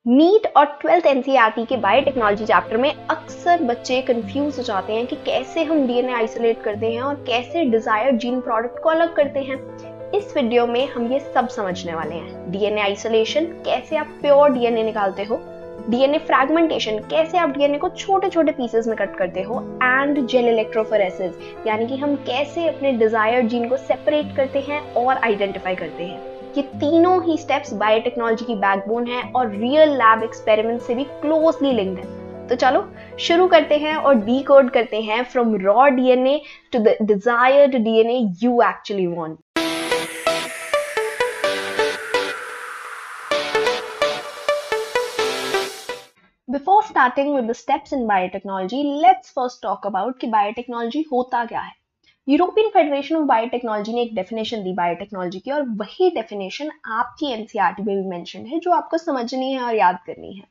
NEET और 12th NCERT के biotechnology chapter में अक्सर बच्चे कंफ्यूज हो जाते हैं कि कैसे हम डीएनए आइसोलेट करते हैं और कैसे डिजायर्ड जीन प्रोडक्ट को अलग करते हैं। इस वीडियो में हम ये सब समझने वाले हैं। डीएनए आइसोलेशन, कैसे आप प्योर डीएनए निकालते हो, डीएनए फ्रैगमेंटेशन, कैसे आप डीएनए को छोटे छोटे पीसेस में कट करते हो, एंड जेल इलेक्ट्रोफोरेसिस, यानी कि हम कैसे अपने डिजायर्ड जीन को सेपरेट करते हैं और आइडेंटिफाई करते हैं। ये तीनों ही स्टेप्स बायोटेक्नोलॉजी की बैकबोन है और रियल लैब एक्सपेरिमेंट से भी क्लोजली लिंक्ड है। तो चलो शुरू करते हैं और डीकोड करते हैं from raw DNA to the desired DNA you actually want. Before starting with the steps in biotechnology, let's first talk about कि बायोटेक्नोलॉजी होता क्या है। यूरोपियन फेडरेशन ऑफ बायोटेक्नोलॉजी ने एक डेफिनेशन दी बायोटेक्नोलॉजी की, और वही डेफिनेशन आपकी एनसीईआरटी में भी मेंशन है, जो आपको समझनी है और याद करनी है।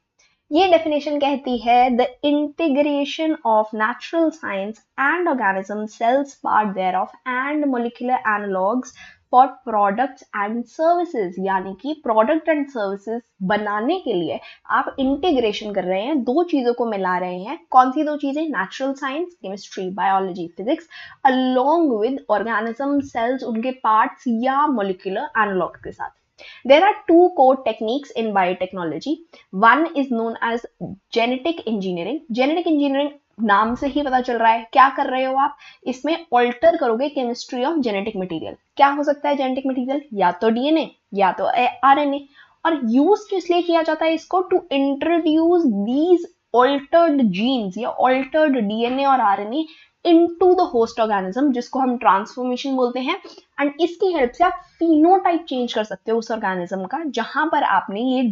ये डेफिनेशन कहती है the integration of natural science and organism cells part thereof and molecular analogues for products and services, यानी कि प्रोडक्ट एंड सर्विसेज बनाने के लिए आप इंटीग्रेशन कर रहे हैं, दो चीजों को मिला रहे हैं। कौन सी दो चीजें? Natural science, chemistry, biology, physics, along with organism sales, उनके पार्ट्स या मोलिकुलर एनालॉग्स के साथ। There are two core techniques in biotechnology. One is known as genetic engineering. Genetic engineering नाम से ही पता चल रहा है क्या कर रहे हो आप, इसमें ऑल्टर करोगे केमिस्ट्री ऑफ जेनेटिक मटेरियल। क्या हो सकता है जेनेटिक मटेरियल? या तो डीएनए या तो आरएनए। और यूज किस लिए किया जाता है इसको? To introduce these altered genes या ऑल्टर्ड डीएनए और RNA into the host organism, जिसको हम ट्रांसफॉर्मेशन बोलते हैं। एंड इसकी हेल्प से आप फिनोटाइप चेंज कर सकते हो उस ऑर्गेनिज्म का, जहां पर आपने ये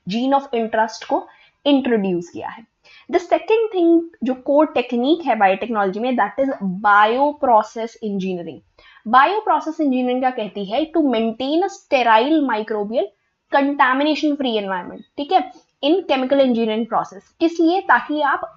जीन ऑफ इंटरेस्ट को इंट्रोड्यूस किया है। द सेकेंड थिंग जो कोर टेक्निक है बायोटेक्नोलॉजी में, that is bio process engineering. Bio process engineering क्या कहती है? To maintain a sterile microbial contamination free environment, ठीक है, इन केमिकल इंजीनियरिंग प्रोसेस। किस लिए? ताकि आप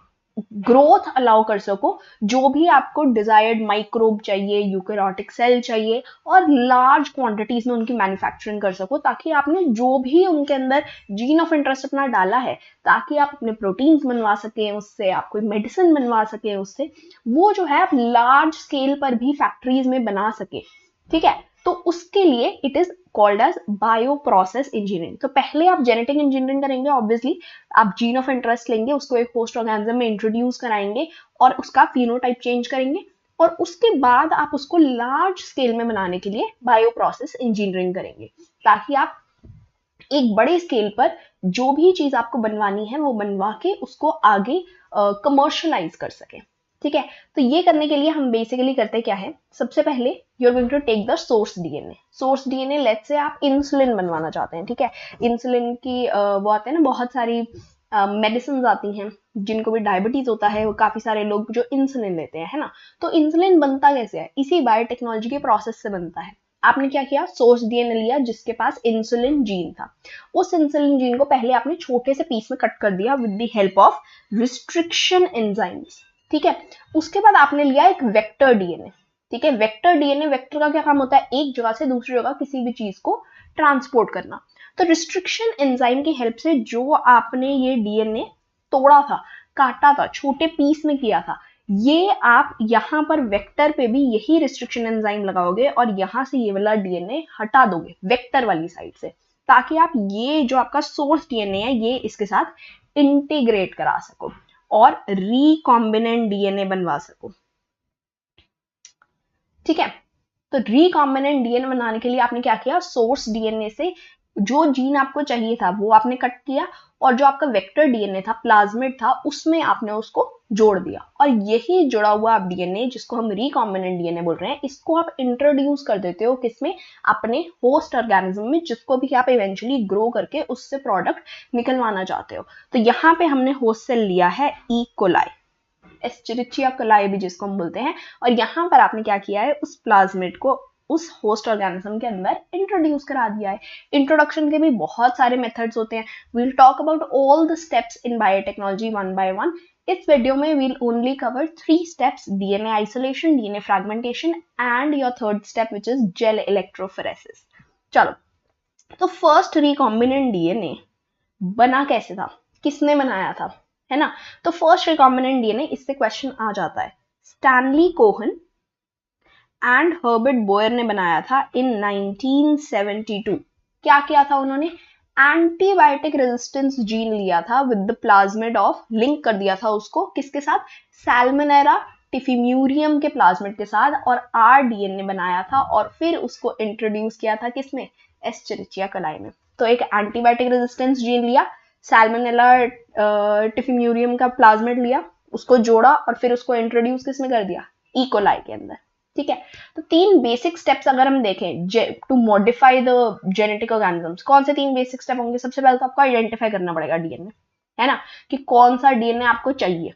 ग्रोथ अलाउ कर सको, जो भी आपको डिजायर्ड माइक्रोब चाहिए, यूकैरियोटिक सेल चाहिए, और लार्ज क्वांटिटीज में उनकी मैन्युफैक्चरिंग कर सको, ताकि आपने जो भी उनके अंदर जीन ऑफ इंटरेस्ट अपना डाला है, ताकि आप अपने प्रोटीन्स बनवा सकें उससे, आप कोई मेडिसिन बनवा सकें उससे, वो जो है आप लार्ज स्केल पर भी फैक्ट्रीज में बना सके, ठीक है। तो उसके लिए it is called as bio process engineering. तो पहले आप जेनेटिक इंजीनियरिंग करेंगे, ऑब्वियसली आप जीन ऑफ इंटरेस्ट लेंगे, उसको एक होस्ट ऑर्गेनिज्म में इंट्रोड्यूस कराएंगे और उसका फिनोटाइप चेंज करेंगे, और उसके बाद आप उसको लार्ज स्केल में बनाने के लिए बायो प्रोसेस इंजीनियरिंग करेंगे, ताकि आप एक बड़े स्केल पर जो भी चीज आपको बनवानी है वो बनवा के उसको आगे कमर्शियलाइज कर सके, ठीक है। तो ये करने के लिए हम बेसिकली करते क्या है, सबसे पहले you are going to take the source DNA. Source DNA, let's say आप इंसुलिन बनवाना चाहते हैं, ठीक है। इंसुलिन की वो आते हैं ना, बहुत सारी मेडिसिन आती हैं, जिनको भी डायबिटीज होता है, वो काफी सारे लोग जो इंसुलिन लेते हैं, है ना। तो इंसुलिन बनता कैसे है? इसी बायोटेक्नोलॉजी के प्रोसेस से बनता है। आपने क्या किया? सोर्स डीएनए लिया जिसके पास इंसुलिन जीन था, उस इंसुलिन जीन को पहले आपने छोटे से पीस में कट कर दिया with the help of restriction enzymes, ठीक है। उसके बाद आपने लिया एक वेक्टर डीएनए, ठीक है। वेक्टर डीएनए, वेक्टर का क्या काम होता है? एक जगह से दूसरी जगह किसी भी चीज को ट्रांसपोर्ट करना। तो रिस्ट्रिक्शन एंजाइम की हेल्प से जो आपने ये डीएनए तोड़ा था, काटा था, छोटे पीस में किया था, ये आप यहाँ पर वेक्टर पे भी यही रिस्ट्रिक्शन एंजाइम लगाओगे और यहाँ से ये वाला डीएनए हटा दोगे वेक्टर वाली साइड से, ताकि आप ये जो आपका सोर्स डीएनए है ये इसके साथ इंटीग्रेट करा सको और रिकॉम्बिनेंट डीएनए बनवा सको, ठीक है। तो रिकॉम्बिनेंट डीएनए बनाने के लिए आपने क्या किया? सोर्स डीएनए से जो जीन आपको चाहिए था वो आपने कट किया, और जो आपका वेक्टर डीएनए था, प्लाज्मिड था, उसमें आपने उसको जोड़ दिया, और यही जुड़ा हुआ आप डीएनए, जिसको हम रिकॉम्बिनेंट डीएनए बोल रहे हैं, इसको आप इंट्रोड्यूस कर देते हो किसमें? अपने होस्ट ऑर्गेनिज्म में, जिसको भी आप इवेंचुअली ग्रो करके उससे प्रोडक्ट निकलवाना चाहते हो। तो यहाँ पे हमने होस्ट सेल लिया है ई कोलाई, एस्चेरिचिया कोलाई भी जिसको हम बोलते हैं, और यहाँ पर आपने क्या किया है? उस प्लाज्मिड को उस होस्ट ऑर्गेनिज्म के अंदर इंट्रोड्यूस करा दिया है। इंट्रोडक्शन के भी बहुत सारे मेथड्स होते हैं। We'll talk about all the steps in biotechnology one by one. इस वीडियो में we'll only cover 3 steps: DNA isolation, DNA fragmentation and your third step which is gel electrophoresis. चलो, तो फर्स्ट रिकॉम्बिनेंट डीएनए बना कैसे था, किसने बनाया था, है ना। तो फर्स्ट रिकॉम्बिनेंट डीएनए, इससे क्वेश्चन आ जाता है। Stanley Cohen and Herbert Boyer ने बनाया था इन 1972। क्या किया था उन्होंने, एंटीबायोटिक रेजिस्टेंस जीन लिया था with the plasmid of, link कर दिया था उसको किसके साथ, सैल्मोनेला टिफिम्यूरियम के प्लाज्मिड के साथ, और आरडीएनए बनाया था और फिर उसको इंट्रोड्यूस किया था किसमें, एस्चेरिचिया कोलाई में। तो एक एंटीबायोटिक रेजिस्टेंस जीन लिया, सैल्मोनेला टिफिम्यूरियम का प्लाज्मिड लिया, उसको जोड़ा और फिर उसको इंट्रोड्यूस किसमें कर दिया, ई कोलाई के अंदर। ठीक है, तो 3 बेसिक स्टेप्स अगर हम देखें to modify the genetic organisms, कौन से 3 बेसिक स्टेप होंगे। सबसे पहले तो आपको आइडेंटिफाई करना पड़ेगा डीएनए, है ना, कि कौन सा डीएनए आपको चाहिए।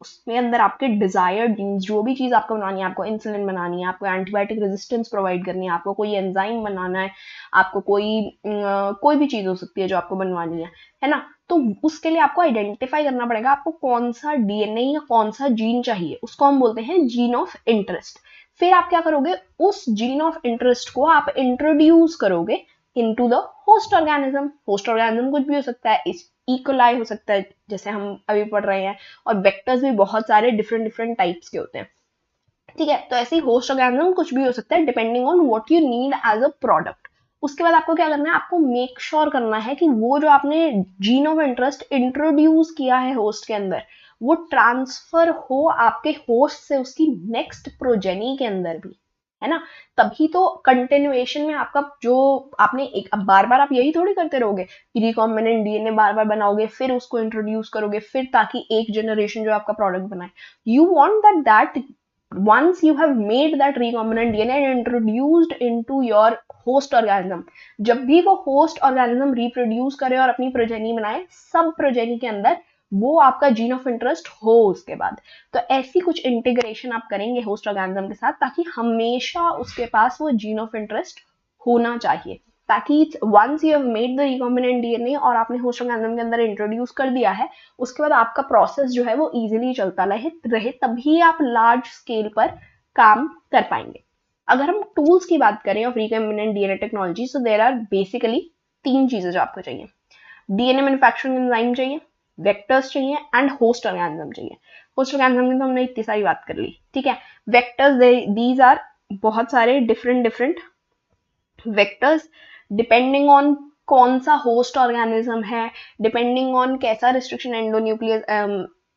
उसमें अंदर आपके डिजायर्ड जीन्स, जो भी चीज आपको बनानी है, आपको इंसुलिन बनानी है, आपको एंटीबायोटिक रेजिस्टेंस प्रोवाइड करनी है, आपको कोई एंजाइम बनाना है, आपको कोई भी चीज हो सकती है जो आपको बनवानी है ना। तो उसके लिए आपको आइडेंटिफाई करना पड़ेगा आपको कौन सा डीएनए या कौन सा जीन चाहिए, उसको हम बोलते हैं जीन ऑफ इंटरेस्ट। फिर आप क्या करोगे, उस जीन ऑफ इंटरेस्ट को आप इंट्रोड्यूस करोगे into the host organism. Host organism कुछ भी हो सकता है, इस इकोलाई हो सकता है जैसे हम अभी पढ़ रहे हैं, और वेक्टर्स भी बहुत सारे डिफरेंट डिफरेंट टाइप्स के होते हैं। ठीक है, तो ऐसे ही होस्ट ऑर्गेनिज्म कुछ भी हो सकता है depending on what you need as a product. उसके बाद आपको क्या करना है, आपको मेक श्योर करना है कि वो जो आपने जीन ऑफ इंटरेस्ट इंट्रोड्यूस किया है होस्ट के अंदर, वो ट्रांसफर हो आपके होस्ट से उसकी नेक्स्ट प्रोजेनी के अंदर भी, है ना। तभी तो कंटिन्यूएशन में आपका जो आपने एक, अब बार बार आप यही थोड़ी करते रहोगे, रिकॉम्बिनेंट डीएनए बार बार बनाओगे फिर उसको इंट्रोड्यूस करोगे फिर, ताकि एक जनरेशन जो आपका प्रोडक्ट बनाए। You want that once you have made that recombinant DNA and introduced into your host organism, जब भी वो host organism reproduce करे और अपनी प्रोजेनी बनाए, सब प्रोजेनी के अंदर वो आपका जीन ऑफ इंटरेस्ट हो उसके बाद। तो ऐसी कुछ इंटीग्रेशन आप करेंगे होस्ट ऑर्गेनिज्म के साथ, ताकि हमेशा उसके पास वो जीन ऑफ इंटरेस्ट होना चाहिए, ताकि once you have made the recombinant DNA और आपने होस्ट ऑर्गेनिज्म के अंदर इंट्रोड्यूस कर दिया है, उसके बाद आपका प्रोसेस जो है वो इजीली चलता रहे, तभी आप लार्ज स्केल पर काम कर पाएंगे। अगर हम टूल्स की बात करें of recombinant DNA technology, so there are basically 3 चीजें जो आपको चाहिए। डीएनए मैन्युफैक्चरिंग एंजाइम चाहिए, वेक्टर्स चाहिए एंड होस्ट ऑर्गेनिज्म चाहिए। होस्ट ऑर्गेनिज्म की तो हमने इतनी सारी बात कर ली, ठीक है। वेक्टर्स, दीज आर बहुत सारे डिफरेंट वेक्टर्स, डिपेंडिंग ऑन कौन सा होस्ट ऑर्गेनिज्म है, डिपेंडिंग ऑन कैसा रिस्ट्रिक्शन एंडोन्यूक्लियस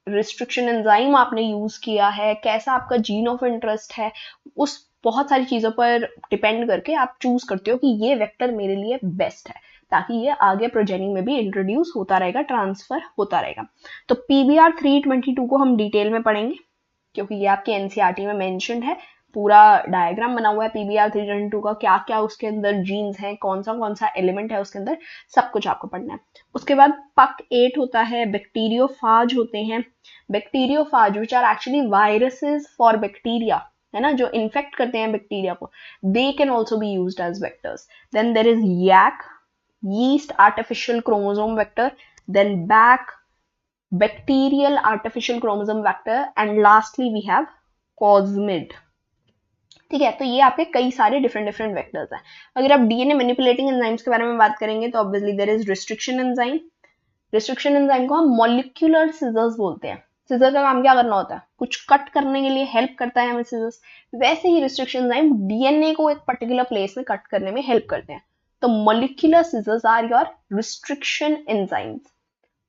रिस्ट्रिक्शन एंजाइम आपने यूज किया है, कैसा आपका जीन ऑफ इंटरेस्ट है, उस बहुत सारी चीजों पर डिपेंड करके आप चूज करते हो कि ये वेक्टर मेरे लिए बेस्ट है, ताकि ये आगे प्रोजेनी में भी इंट्रोड्यूस होता रहेगा, ट्रांसफर होता रहेगा। तो PBR 322 को हम डिटेल में पढ़ेंगे, क्योंकि ये आपके एनसीईआरटी में मेंशन्ड है, पूरा डायग्राम बना हुआ है PBR 322 का, क्या क्या उसके अंदर जीन्स हैं, कौन सा एलिमेंट है उसके अंदर, सब कुछ आपको पढ़ना है। उसके बाद PUC8 होता है, बैक्टीरियोफाज होते हैं। Bacteriophage which are actually viruses for bacteria, है ना, जो इन्फेक्ट करते हैं बैक्टीरिया को, they can also be used as vectors. Then there is YAC, yeast artificial chromosome vector, then BAC, bacterial artificial chromosome vector, and lastly we have COSMID। ठीक है, तो ये आपके कई सारे डिफरेंट वेक्टर्स हैं। अगर आप डीएनए मैनिपुलेटिंग एंजाइम्स के बारे में बात करेंगे तो obviously there is restriction enzyme. Restriction enzyme को हम मॉलिक्यूलर सिजर्स बोलते हैं। सिजर का काम क्या करना होता है, कुछ कट करने के लिए हेल्प करता है हमें सिजर्स। वैसे ही रिस्ट्रिक्शन एंजाइम डीएनए को एक पर्टिकुलर प्लेस में कट करने में हेल्प करते हैं। तो molecular scissors are your restriction enzymes.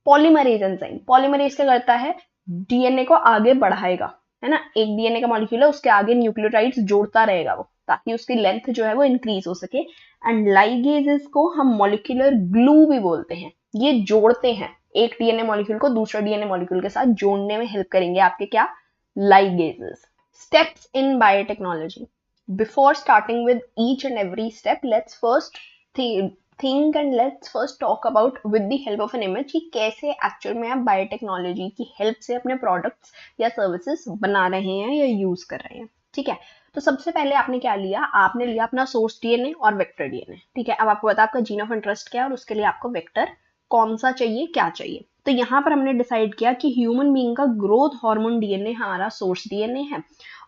Polymerase enzyme, polymerase क्या करता है, डीएनए को आगे बढ़ाएगा, है ना, एक डीएनए का मॉलिक्यूल है उसके आगे न्यूक्लियोटाइड्स जोड़ता रहेगा वो, ताकि उसकी लेंथ जो है वो इंक्रीज हो सके। एंड लाइगेजेस को हम मॉलिक्यूलर ग्लू भी बोलते हैं, ये जोड़ते हैं, एक डीएनए मॉलिक्यूल को दूसरा डीएनए मॉलिक्यूल के साथ जोड़ने में हेल्प करेंगे आपके क्या, ligases. Steps in biotechnology. Before starting with each and every step, let's first think and let's first talk about with the help of an image कि कैसे एक्चुअल में आप बायोटेक्नोलॉजी की हेल्प से अपने प्रोडक्ट्स या सर्विसेज बना रहे हैं या यूज कर रहे हैं। ठीक है, तो सबसे पहले आपने क्या लिया, आपने लिया अपना सोर्स डीएनए और वेक्टर डीएनए। ठीक है, अब आपको पता आपका जीन ऑफ इंटरेस्ट क्या है और उसके लिए आपको वेक्टर कौन सा चाहिए, क्या चाहिए। तो यहाँ पर हमने डिसाइड किया कि ह्यूमन बीइंग का ग्रोथ हार्मोन डीएनए हमारा सोर्स डीएनए है,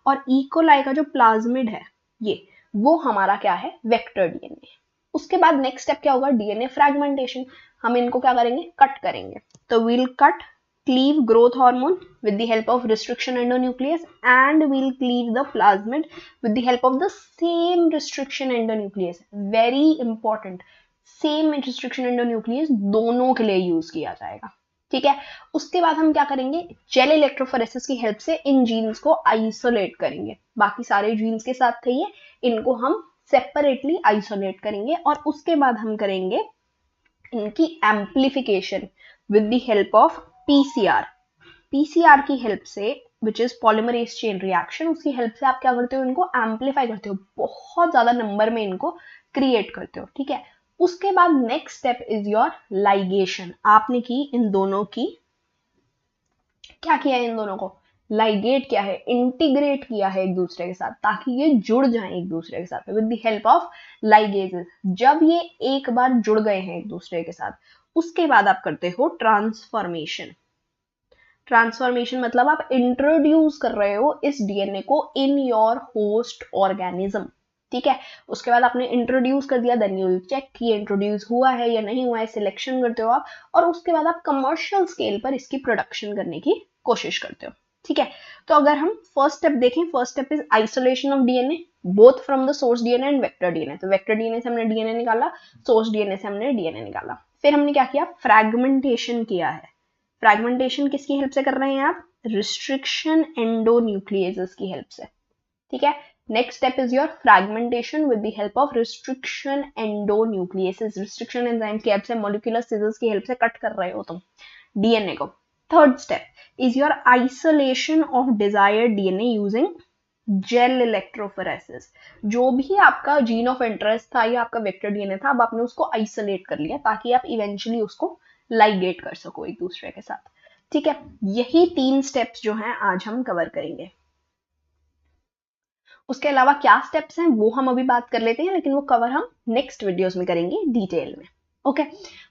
और इकोलाई का जो प्लाज्मिड है ये, वो हमारा क्या है, वेक्टर डीएनए। उसके बाद नेक्स्ट स्टेप क्या होगा, डीएनए फ्रैगमेंटेशन। हम इनको क्या करेंगे, कट करेंगे। तो we'll cut cleave growth hormone with the help of restriction endonuclease and we'll cleave the plasmid with the help of the same restriction endonuclease. Very important, same restriction endonuclease दोनों के लिए use किया जाएगा, ठीक है। उसके बाद हम क्या करेंगे, जेल इलेक्ट्रोफोरेसिस की हेल्प से इन जीन्स को आइसोलेट करेंगे। बाकी सारे जीन्स के साथ थे ये, इनको हम सेपरेटली आइसोलेट करेंगे और उसके बाद हम करेंगे इनकी amplification with the help of PCR. PCR की हेल्प से, which is polymerase chain reaction, उसकी हेल्प से आप क्या करते हो, इनको एम्प्लीफाई करते हो, बहुत ज्यादा नंबर में इनको क्रिएट करते हो, ठीक है। उसके बाद next step is your ligation. आपने की इन दोनों की, क्या किया है, इन दोनों को लाइगेट किया है, इंटीग्रेट किया है एक दूसरे के साथ, ताकि ये जुड़ जाएं एक दूसरे के साथ with the help of ligases. जब ये एक बार जुड़ गए हैं एक दूसरे के साथ, उसके बाद आप करते हो ट्रांसफॉर्मेशन। ट्रांसफॉर्मेशन मतलब आप इंट्रोड्यूस कर रहे हो इस डीएनए को इन योर होस्ट ऑर्गेनिज्म, ठीक है। उसके बाद आपने इंट्रोड्यूस कर दिया, देन यू विल चेक कि इंट्रोड्यूस हुआ है या नहीं हुआ है, सिलेक्शन करते हो आप, और उसके बाद आप कमर्शियल स्केल पर इसकी प्रोडक्शन करने की कोशिश करते हो, ठीक है। तो अगर हम फर्स्ट स्टेप देखें, first step is isolation of DNA both from the source DNA and vector DNA. तो वेक्टर डीएनए से हमने डीएनए निकाला, सोर्स डीएनए से हमने डीएनए निकाला। फिर हमने क्या किया, फ्रैगमेंटेशन किया है। फ्रैगमेंटेशन किसकी हेल्प से कर रहे हैं आप, रिस्ट्रिक्शन एंडोन्यूक्लिएजेस की हेल्प से, ठीक है। Next step is your fragmentation with the help of restriction endonucleases. Restriction enzyme की हेल्प से, मॉलिक्यूलर सीजर्स की हेल्प से कट कर रहे हो तुम डीएनए को। Third step is your isolation of desired DNA using gel electrophoresis. जो भी आपका जीन ऑफ इंटरेस्ट था या आपका वेक्टर डीएनए था, अब आपने उसको आइसोलेट कर लिया ताकि आप इवेंचुअली उसको लाइगेट कर सको एक दूसरे के साथ, ठीक है। यही 3 स्टेप्स जो हैं आज हम कवर करेंगे। उसके अलावा क्या स्टेप्स हैं वो हम अभी बात कर लेते हैं, लेकिन वो कवर हम नेक्स्ट वीडियोस में करेंगे डिटेल में, okay.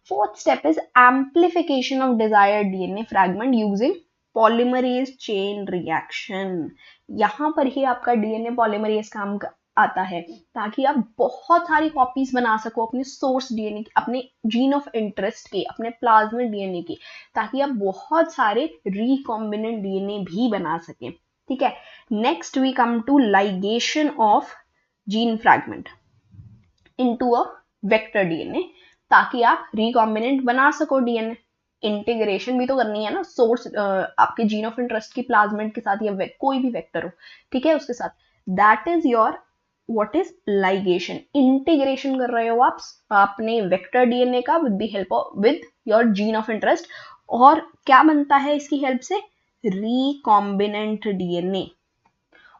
Fourth step is amplification of desired DNA fragment using polymerase chain reaction. यहां पर ही आपका डीएनए पॉलीमरेज काम आता है, ताकि आप बहुत सारी कॉपीज बना सको अपने सोर्स डीएनए की, अपने जीन ऑफ इंटरेस्ट की, अपने प्लाज्मिड डीएनए की, ताकि आप बहुत सारे रिकॉम्बिनेंट डीएनए भी बना सकें, ठीक है। Next we come to ligation of gene fragment into a vector DNA, ताकि आप रिकॉम्बिनेंट बना सको डीएनए। इंटीग्रेशन भी तो करनी है ना, सोर्स आपके जीन ऑफ इंटरेस्ट की प्लाज्मिड के साथ या कोई भी वेक्टर हो, ठीक है, उसके साथ। That is your what is ligation. Integration कर रहे हो आप अपने वेक्टर डीएनए का with the help of with your gene of interest, और क्या बनता है इसकी हेल्प से, रिकॉम्बिनेंट डीएनए।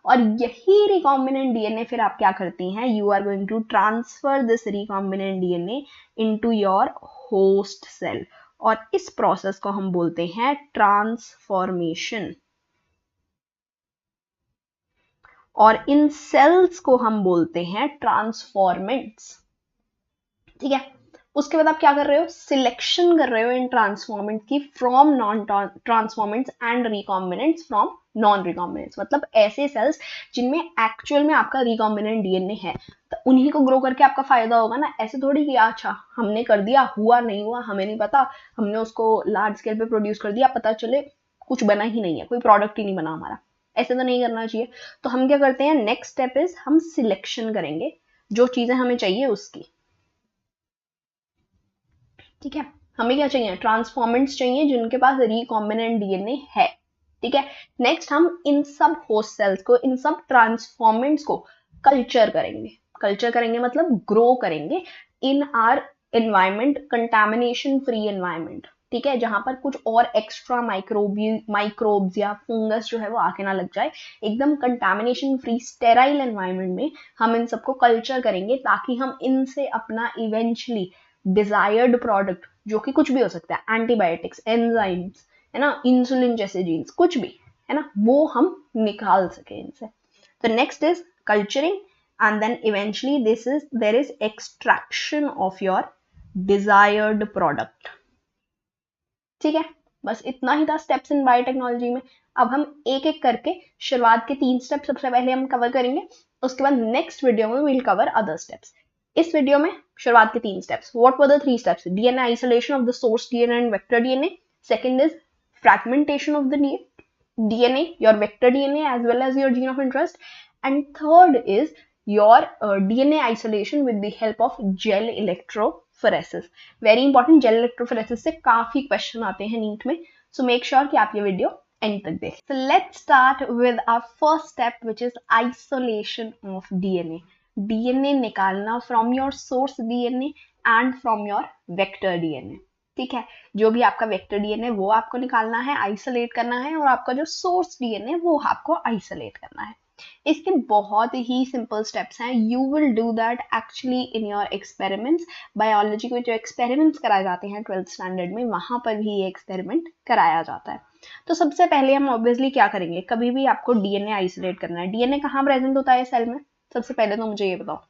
और यही रिकॉम्बिनेंट डीएनए फिर आप क्या करती हैं, you are going to transfer this recombinant DNA into your host cell, और इस प्रोसेस को हम बोलते हैं ट्रांसफॉर्मेशन। और इन सेल्स को हम बोलते हैं ट्रांसफॉर्मेंट्स, ठीक है। उसके बाद आप क्या कर रहे हो, सिलेक्शन कर रहे हो इन ट्रांसफॉर्मेंट्स की from non transformants and recombinants from non recombinants. मतलब ऐसे सेल्स जिनमें एक्चुअल में आपका रिकॉम्बिनेंट डीएनए है, तो उन्हीं को ग्रो करके आपका फायदा होगा ना। ऐसे थोड़ी कि अच्छा हमने कर दिया, हुआ नहीं हुआ हमें नहीं पता, हमने उसको लार्ज स्केल पे प्रोड्यूस कर दिया, पता चले कुछ बना ही नहीं है, कोई प्रोडक्ट ही नहीं बना हमारा। ऐसे तो नहीं करना चाहिए। तो हम क्या करते हैं, नेक्स्ट स्टेप इज हम सिलेक्शन करेंगे जो चीजें हमें चाहिए उसकी, ठीक है। हमें क्या चाहिए, ट्रांसफॉर्मेंट्स चाहिए जिनके पास रिकॉम्बिनेंट डीएनए है, ठीक है। नेक्स्ट हम इन सब होस्ट सेल्स को, इन सब ट्रांसफॉर्मेंट्स को कल्चर करेंगे। कल्चर करेंगे मतलब ग्रो करेंगे इन are environment, contamination free environment, ठीक है, जहां पर कुछ और एक्स्ट्रा माइक्रोब्स या फंगस जो है वो आके ना लग जाए। एकदम कंटामिनेशन फ्री स्टेराइल एनवायरमेंट में हम इन सबको कल्चर करेंगे, ताकि हम इनसे अपना इवेंचुअली डिजायर्ड प्रोडक्ट, जो कि कुछ भी हो सकता है, एंटीबायोटिक्स, एंजाइम्स, है ना, इंसुलिन जैसे जीन्स, कुछ भी है ना, वो हम निकाल सके इनसे। तो next is culturing, and then eventually there is extraction of your desired product, ठीक है। बस इतना ही था स्टेप्स इन बायोटेक्नोलॉजी में। अब हम एक एक करके शुरुआत के 3 स्टेप सबसे पहले हम कवर करेंगे, उसके बाद नेक्स्ट वीडियो में विल कवर अदर स्टेप्स। इस वीडियो में शुरुआत के 3 steps. What were the 3 steps? DNA isolation of the source DNA and vector DNA. Second is fragmentation of the DNA, your vector DNA as well as your gene of interest, and third is your DNA isolation with the help of gel electrophoresis. Very important, gel electrophoresis से काफी question आते हैं NEET में, so make sure कि आप ये video and तक देखें. So let's start with our first step, which is isolation of DNA. DNA निकालना from your source DNA and from your vector DNA. ठीक है, जो भी आपका वेक्टर डीएनए वो आपको निकालना है, आइसोलेट करना है, और आपका जो सोर्स डीएनए वो आपको आइसोलेट करना है. इसके बहुत ही सिंपल स्टेप्स हैं. You will do that actually in your experiments. Biology के जो एक्सपेरिमेंट्स कराए जाते हैं 12th स्टैंडर्ड में, वहां पर भी ये एक्सपेरिमेंट कराया जाता है. तो सबसे पहले हम ऑब्वियसली क्या करेंगे, कभी भी आपको डीएनए आइसोलेट करना है. डीएनए कहाँ प्रेजेंट होता है सेल में? सबसे पहले तो मुझे ये बताओ.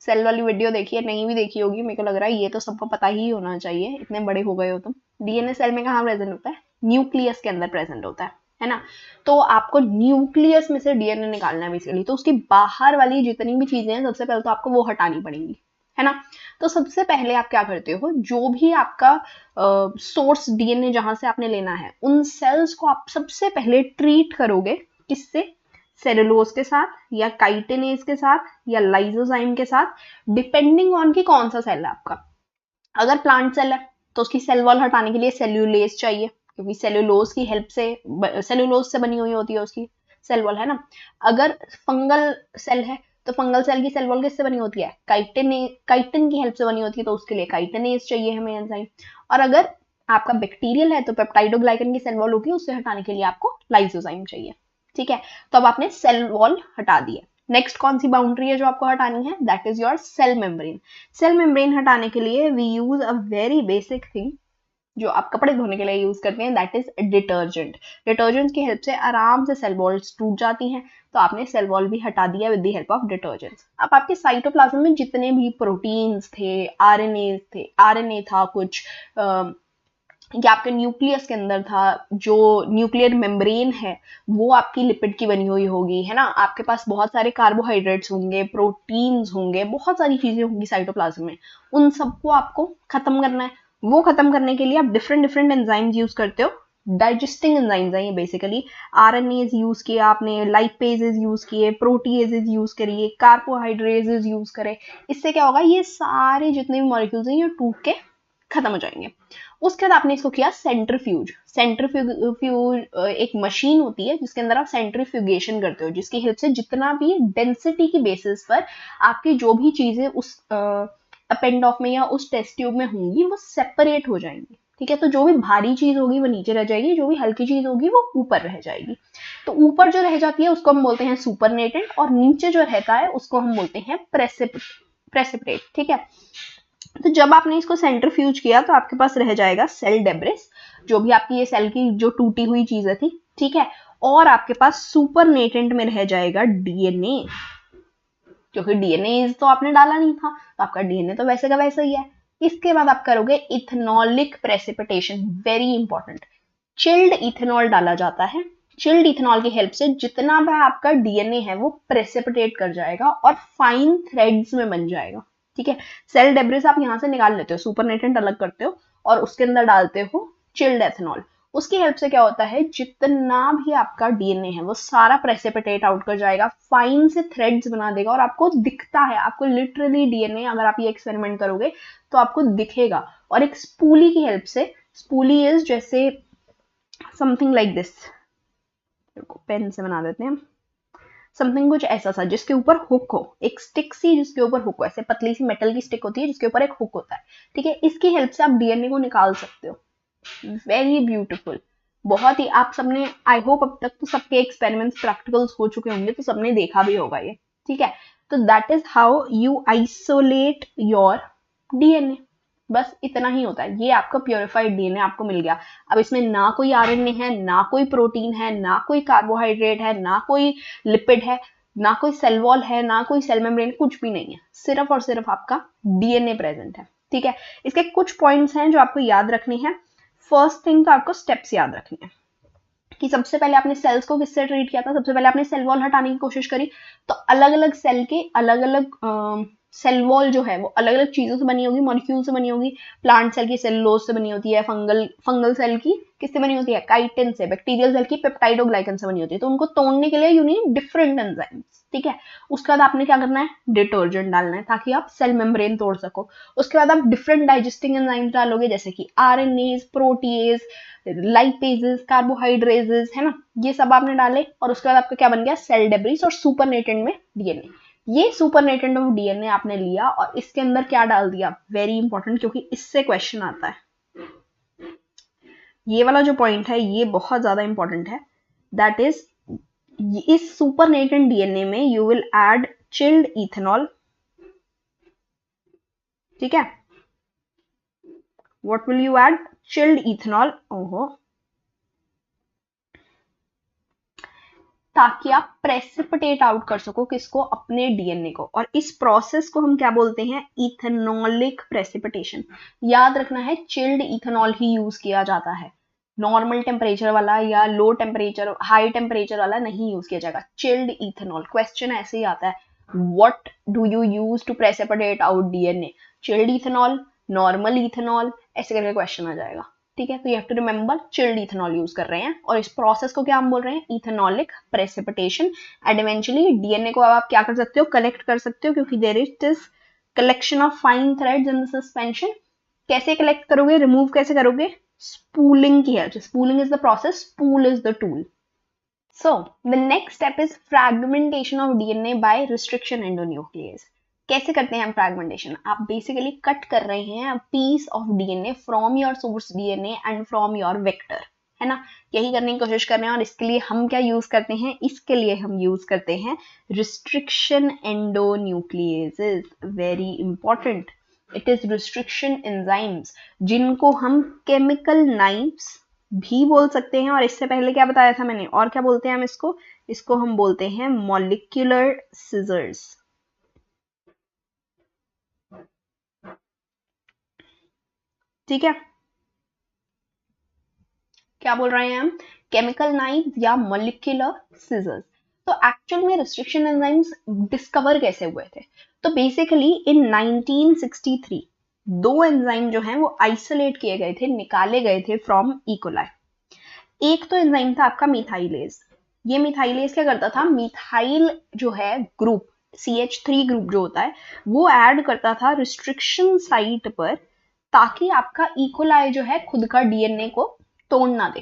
सेल वाली वीडियो देखिए, नहीं भी देखी होगी, मेरे को लग रहा है ये तो सबको पता ही होना चाहिए, इतने बड़े हो गए हो तुम. डीएनए सेल में कहाँ प्रेजेंट होता है? न्यूक्लियस के अंदर प्रेजेंट होता है ना. तो आपको न्यूक्लियस में से डीएनए निकालना है बेसिकली. तो उसकी बाहर वाली जितनी भी चीजें हैं सबसे पहले तो आपको वो हटानी पड़ेंगी, है ना. तो सबसे पहले आप क्या करते हो, जो भी आपका सोर्स डीएनए जहां से आपने लेना है, उन सेल्स को आप सबसे पहले ट्रीट करोगे. किससे? सेलुलोज के साथ, या काइटिनेज के साथ, या लाइसोजाइम के साथ, डिपेंडिंग ऑन कि कौन सा सेल है आपका. अगर प्लांट सेल है तो उसकी सेल वॉल हटाने के लिए सेल्यूलेज चाहिए, क्योंकि सेलुलोज की हेल्प से, सेलुलोज से बनी हुई होती है उसकी सेल वॉल, है ना. अगर फंगल सेल है तो फंगल सेल की सेल वॉल किससे बनी होती है? काइटिन की हेल्प से बनी होती है, तो उसके लिए काइटिनेज चाहिए हमें एंजाइम. और अगर आपका बैक्टीरियल है तो पेप्टाइडोग्लाइकन की सेल वॉल होगी, उससे हटाने के लिए आपको लाइसोजाइम चाहिए. ठीक है, तो अब आपने सेल वॉल हटा दी है. नेक्स्ट कौन सी बाउंड्री है जो आपको हटानी है? That is your cell membrane. Cell membrane हटाने के लिए we use a very basic thing जो आप कपड़े धोने के लिए यूज करते हैं, दैट इज डिटर्जेंट. डिटर्जेंट की हेल्प से आराम से सेल वॉल्स टूट जाती हैं, तो आपने सेल वॉल भी हटा दिया with the help of detergent. अब आपके साइटोप्लाज्म में जितने भी प्रोटीन्स थे, आरएनए था कुछ, या आपके न्यूक्लियस के अंदर था, जो न्यूक्लियर मेम्ब्रेन है वो आपकी लिपिड की बनी हुई होगी, है ना. आपके पास बहुत सारे कार्बोहाइड्रेट्स होंगे, प्रोटीन्स होंगे, बहुत सारी चीजें होंगी साइटोप्लाज्म में. उन सबको आपको खत्म करना है. वो खत्म करने के लिए आप डिफरेंट एंजाइम्स यूज करते हो. डाइजेस्टिंग एंजाइम्स हैं ये बेसिकली. आरएनएज यूज किए आपने, लाइपेजेज यूज किए, प्रोटीएजेज यूज करिए, कार्बोहाइड्रेजेज यूज करे. इससे क्या होगा, ये सारे जितने भी मॉलिक्यूल्स हैं ये टूट के खत्म हो जाएंगे. उसके बाद आपने इसको किया सेंट्रीफ्यूज. सेंट्रीफ्यूज एक मशीन होती है जिसके अंदर आप सेंट्रीफ्यूगेशन करते हो, जिसकी हेल्प से जितना भी डेंसिटी की बेसिस पर आपकी जो भी चीजें उस अपेंड ऑफ में या उस टेस्ट ट्यूब में होंगी वो सेपरेट हो जाएंगी. ठीक है, तो जो भी भारी चीज होगी वो नीचे रह जाएगी, जो भी हल्की चीज होगी वो ऊपर रह जाएगी. तो ऊपर जो रह जाती है उसको हम बोलते हैं सुपरनेटेंट, और नीचे जो रहता है उसको हम बोलते हैं प्रेसिपिटेट. ठीक है, तो जब आपने इसको सेंट्रीफ्यूज किया तो आपके पास रह जाएगा सेल डेब्रिस, जो भी आपकी ये सेल की जो टूटी हुई चीजें थी. ठीक है, और आपके पास सुपरनेटेंट में रह जाएगा डीएनए, क्योंकि डीएनए तो आपने डाला नहीं था, तो आपका डीएनए तो वैसे का वैसा ही है. इसके बाद आप करोगे ethanolic precipitation. Very important, chilled ethanol डाला जाता है. चिल्ड इथेनॉल की हेल्प से जितना भी आपका डीएनए है वो प्रेसिपिटेट कर जाएगा और फाइन थ्रेड्स में बन जाएगा. ठीक है, सेल डेब्रिस आप यहां से निकाल लेते हो, सुपरनेटेंट अलग करते हो और उसके अंदर डालते हो चिल्ड एथेनॉल. उसकी हेल्प से क्या होता है, जितना भी आपका डीएनए है वो सारा प्रेसिपिटेट आउट कर जाएगा, फाइन से थ्रेड्स बना देगा, और आपको दिखता है, आपको लिटरली डीएनए, अगर आप ये एक्सपेरिमेंट करोगे तो आपको दिखेगा. और एक स्पूली की हेल्प से, स्पूली इज जैसे समथिंग लाइक दिस, पेन से बना देते हैं, समथिंग कुछ ऐसा सा जिसके ऊपर हुक हो, एक स्टिक सी जिसके ऊपर हुक हो, ऐसे पतली सी मेटल की स्टिक होती है जिसके ऊपर एक हुक होता है. ठीक है, इसकी हेल्प से आप डीएनए को निकाल सकते हो. वेरी ब्यूटीफुल, बहुत ही. आप सबने, आई होप अब तक तो सबके एक्सपेरिमेंट्स प्रैक्टिकल्स हो चुके होंगे, तो सबने देखा भी होगा ये. ठीक है, तो that is how you isolate your DNA. बस इतना ही होता है. ये आपका प्योरिफाइड डीएनए आपको मिल गया. अब इसमें ना कोई आरएनए है, ना कोई प्रोटीन है, ना कोई कार्बोहाइड्रेट है, ना कोई लिपिड है, ना कोई सेल वॉल है, ना कोई सेल मेम्ब्रेन, कुछ भी नहीं है. सिर्फ और सिर्फ आपका डीएनए प्रेजेंट है. ठीक है, इसके कुछ पॉइंट्स हैं जो आपको याद रखने हैं. फर्स्ट थिंग तो आपको स्टेप्स याद रखने हैं कि सबसे पहले आपने सेल्स को किससे ट्रीट किया था. सबसे पहले आपने सेल वॉल हटाने की कोशिश करी, तो अलग अलग सेल के अलग अलग सेल वॉल जो है वो अलग अलग चीजों से बनी होगी, मॉलिक्यूल से बनी होगी। प्लांट सेल की सेलुलोज से बनी होती है, फंगल सेल की किससे बनी होती है, काइटिन से, बैक्टीरियल सेल की पेप्टाइडोग्लाइकन से बनी होती है। तो उनको तोड़ने के लिए यू नीड डिफरेंट एंजाइम्स, ठीक है। उसके बाद आपने क्या करना है, डिटर्जेंट डालना है ताकि आप सेल मेम्ब्रेन तोड़ सको। उसके बाद आप डिफरेंट डाइजेस्टिंग एंजाइम्स डालोगे, जैसे कि आरएनएज, प्रोटीएज, लाइपेजेस, कार्बोहाइड्रेजेस, है ना, ये सब आपने डाले। और उसके बाद आपका क्या बन गया, सेल डेब्रिस और सुपरनेटेंट में डीएनए। ये सुपरनेटेंट ऑफ डीएनए आपने लिया और इसके अंदर क्या डाल दिया, वेरी इंपॉर्टेंट, क्योंकि इससे क्वेश्चन आता है। ये वाला जो पॉइंट है ये बहुत ज्यादा इंपॉर्टेंट है, दैट इज इस सुपरनेटेंट डीएनए में you will add chilled ethanol, ठीक है। What will you add, chilled ethanol, ओहो, ताकि आप प्रेसिपिटेट आउट कर सको किसको, अपने डीएनए को। और इस प्रोसेस को हम क्या बोलते हैं, इथेनॉलिक प्रेसिपिटेशन। याद रखना है चिल्ड इथेनॉल ही यूज किया जाता है, नॉर्मल टेम्परेचर वाला या लो टेम्परेचर, हाई टेम्परेचर वाला नहीं यूज किया जाएगा। चिल्ड इथेनॉल, क्वेश्चन ऐसे ही आता है, what do you use to precipitate out DNA, chilled ethanol, normal ethanol, ऐसे करके क्वेश्चन आ जाएगा, ठीक है। तो you have to remember chilled ethanol use कर रहे हैं और इस प्रोसेस को क्या हम बोल रहे हैं, ethanolic precipitation. And eventually DNA को आप क्या कर सकते हो, कलेक्ट कर सकते हो, क्योंकि there is collection of fine threads in the suspension. कैसे कलेक्ट करोगे, रिमूव कैसे करोगे, spooling की हेल्प से। spooling is the process, spool is the tool. So the next step is fragmentation of DNA by restriction endonuclease. कैसे करते हैं हम फ्रैगमेंटेशन, आप बेसिकली कट कर रहे हैं piece of DNA from your source DNA and from your vector, है ना, यही करने की कोशिश कर रहे हैं। और इसके लिए हम क्या यूज करते हैं, इसके लिए हम यूज करते हैं restriction endonucleases, very important. It is restriction enzymes, जिनको हम केमिकल नाइफ्स भी बोल सकते हैं। और इससे पहले क्या बताया था मैंने, और क्या बोलते हैं हम इसको हम बोलते हैं मॉलिक्यूलर सिजर्स, ठीक है। क्या बोल रहे हैं हम, केमिकल नाइफ या मॉलिक्यूलर सिजर्स। तो एक्चुअल में रिस्ट्रिक्शन एंजाइम्स डिस्कवर कैसे हुए थे, तो बेसिकली इन 1963 दो एंजाइम जो हैं वो आइसोलेट किए गए थे, निकाले गए थे फ्रॉम इकोलाई। एक तो एंजाइम था आपका मिथाइलेज। ये मिथाइलेज क्या करता था, मिथाइल जो है ग्रुप CH3 ग्रुप जो होता है वो ऐड करता था रिस्ट्रिक्शन साइट पर, ताकि आपका इकोलाई जो है खुद का डीएनए को तोड़ ना दे,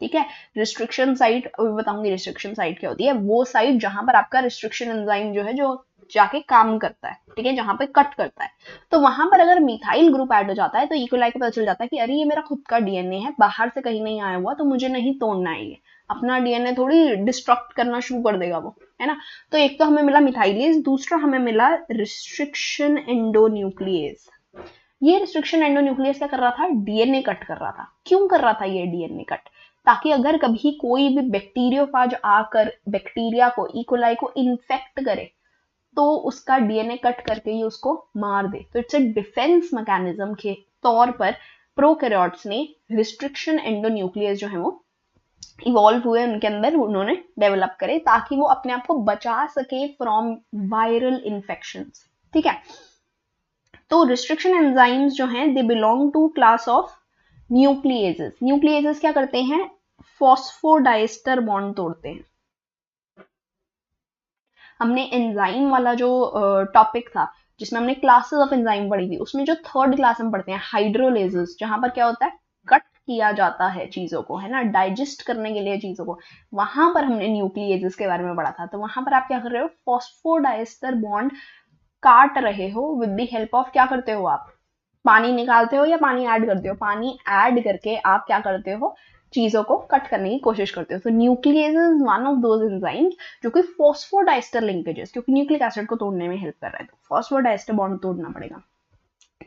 ठीक है। रिस्ट्रिक्शन साइट अभी बताऊंगी, रिस्ट्रिक्शन साइट क्या होती है, वो साइट जहां पर आपका रिस्ट्रिक्शन एंजाइम जो है जो जाके काम करता है, ठीक है, जहां पे कट करता है। तो वहां पर अगर मिथाइल ग्रुप ऐड हो जाता है तो इकोलाई को पता चल जाता है कि अरे ये मेरा खुद का डीएनए है, बाहर से कहीं नहीं आया हुआ, तो मुझे नहीं तोड़ना है, ये अपना डीएनए थोड़ी डिस्ट्रक्ट करना शुरू कर देगा वो, है ना। तो एक तो हमें मिला मिथाइलेज, दूसरा हमें मिला रिस्ट्रिक्शन एंडोन्यूक्लिएज। ये रिस्ट्रिक्शन एंडोन्यूक्लियस क्या कर रहा था, डीएनए कट कर रहा था। क्यों कर रहा था ये डीएनए कट, ताकि अगर कभी कोई भी बैक्टीरियोफाज आकर बैक्टीरिया को, इकोलाई को इन्फेक्ट करे तो उसका डीएनए कट करके ही उसको मार दे। तो इट्स ए डिफेंस मैकेनिज्म के तौर पर प्रोकैरियोट्स ने रिस्ट्रिक्शन एंडोन्यूक्लियस जो है वो इवॉल्व हुए, उनके अंदर उन्होंने डेवलप करे, ताकि वो अपने आप को बचा सके फ्रॉम वायरल इन्फेक्शंस, ठीक है। तो रिस्ट्रिक्शन एंजाइम्स जो हैं they belong to class of nucleases. Nucleases क्या करते हैं, फॉस्फोडाइस्टर बॉन्ड तोड़ते हैं। हमने एंजाइम वाला जो टॉपिक था जिसमें हमने क्लासेस ऑफ एंजाइम पढ़ी थी, उसमें जो थर्ड क्लास हम पढ़ते हैं हाइड्रोलेजेस, जहां पर क्या होता है, कट किया जाता है चीजों को, है ना, डाइजेस्ट करने के लिए चीजों को, वहां पर हमने न्यूक्लिएजेस के बारे में पढ़ा था। तो वहां पर आप क्या कर रहे हो, फॉस्फोडाइस्टर बॉन्ड काट रहे हो विद द हेल्प ऑफ, क्या करते हो आप, पानी निकालते हो या पानी ऐड करते हो, पानी ऐड करके आप क्या करते हो, चीजों को कट करने की कोशिश करते हो। तो nucleus is one of those enzymes जो कि फॉस्फोडाइस्टर लिंकेजेस, क्योंकि न्यूक्लिक एसिड को तोड़ने में हेल्प कर रहा है, तो फॉस्फोडाइस्टर बॉन्ड तोड़ना पड़ेगा,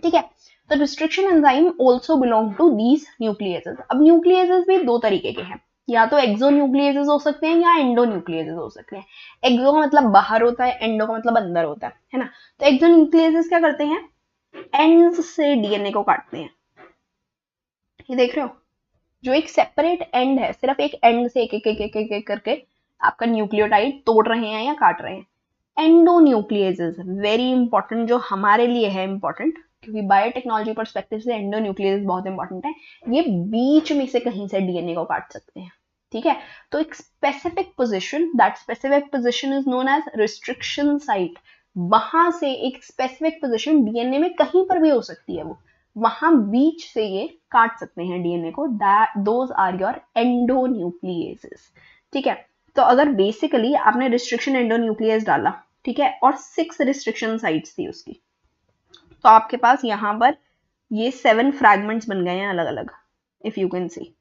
ठीक है। तो restriction enzyme also belong to these nucleases. अब न्यूक्लियसेस भी दो तरीके के हैं, या तो एक्सोन्यूक्लियसेस हो सकते हैं या एंडोन्यूक्लियसेस हो सकते हैं। एक्सो का मतलब बाहर होता है, एंडो का मतलब अंदर होता है ना। तो एक्सोन्यूक्लियसेस क्या करते हैं, एंड्स से डीएनए को काटते हैं। ये देख रहे हो, जो एक सेपरेट एंड है, सिर्फ एक एंड से एक एक एक एक एक, एक करके आपका न्यूक्लियोटाइड तोड़ रहे हैं या काट रहे हैं। एंडोन्यूक्लियेजेस वेरी इंपॉर्टेंट, जो हमारे लिए है इंपॉर्टेंट, क्योंकि बायोटेक्नोलॉजी परस्पेक्टिव से एंडोन्यूक्लियस बहुत इंपॉर्टेंट है। ये बीच में से कहीं से डीएनए को काट सकते हैं, ठीक है। तो एक specific position, that specific position is known as restriction site. वहां से एक स्पेसिफिक पोजीशन डीएनए में कहीं पर भी हो सकती है, वो वहां बीच से ये काट सकते हैं डीएनए को, दोज आर योर एंडोन्यूक्लियेसेस, ठीक है। तो अगर बेसिकली आपने रिस्ट्रिक्शन एंडोन्यूक्लियस डाला, ठीक है, और 6 रिस्ट्रिक्शन साइट्स थी उसकी, तो आपके पास यहां पर ये 7 फ्रैगमेंट्स बन गए हैं अलग अलग, if you can see,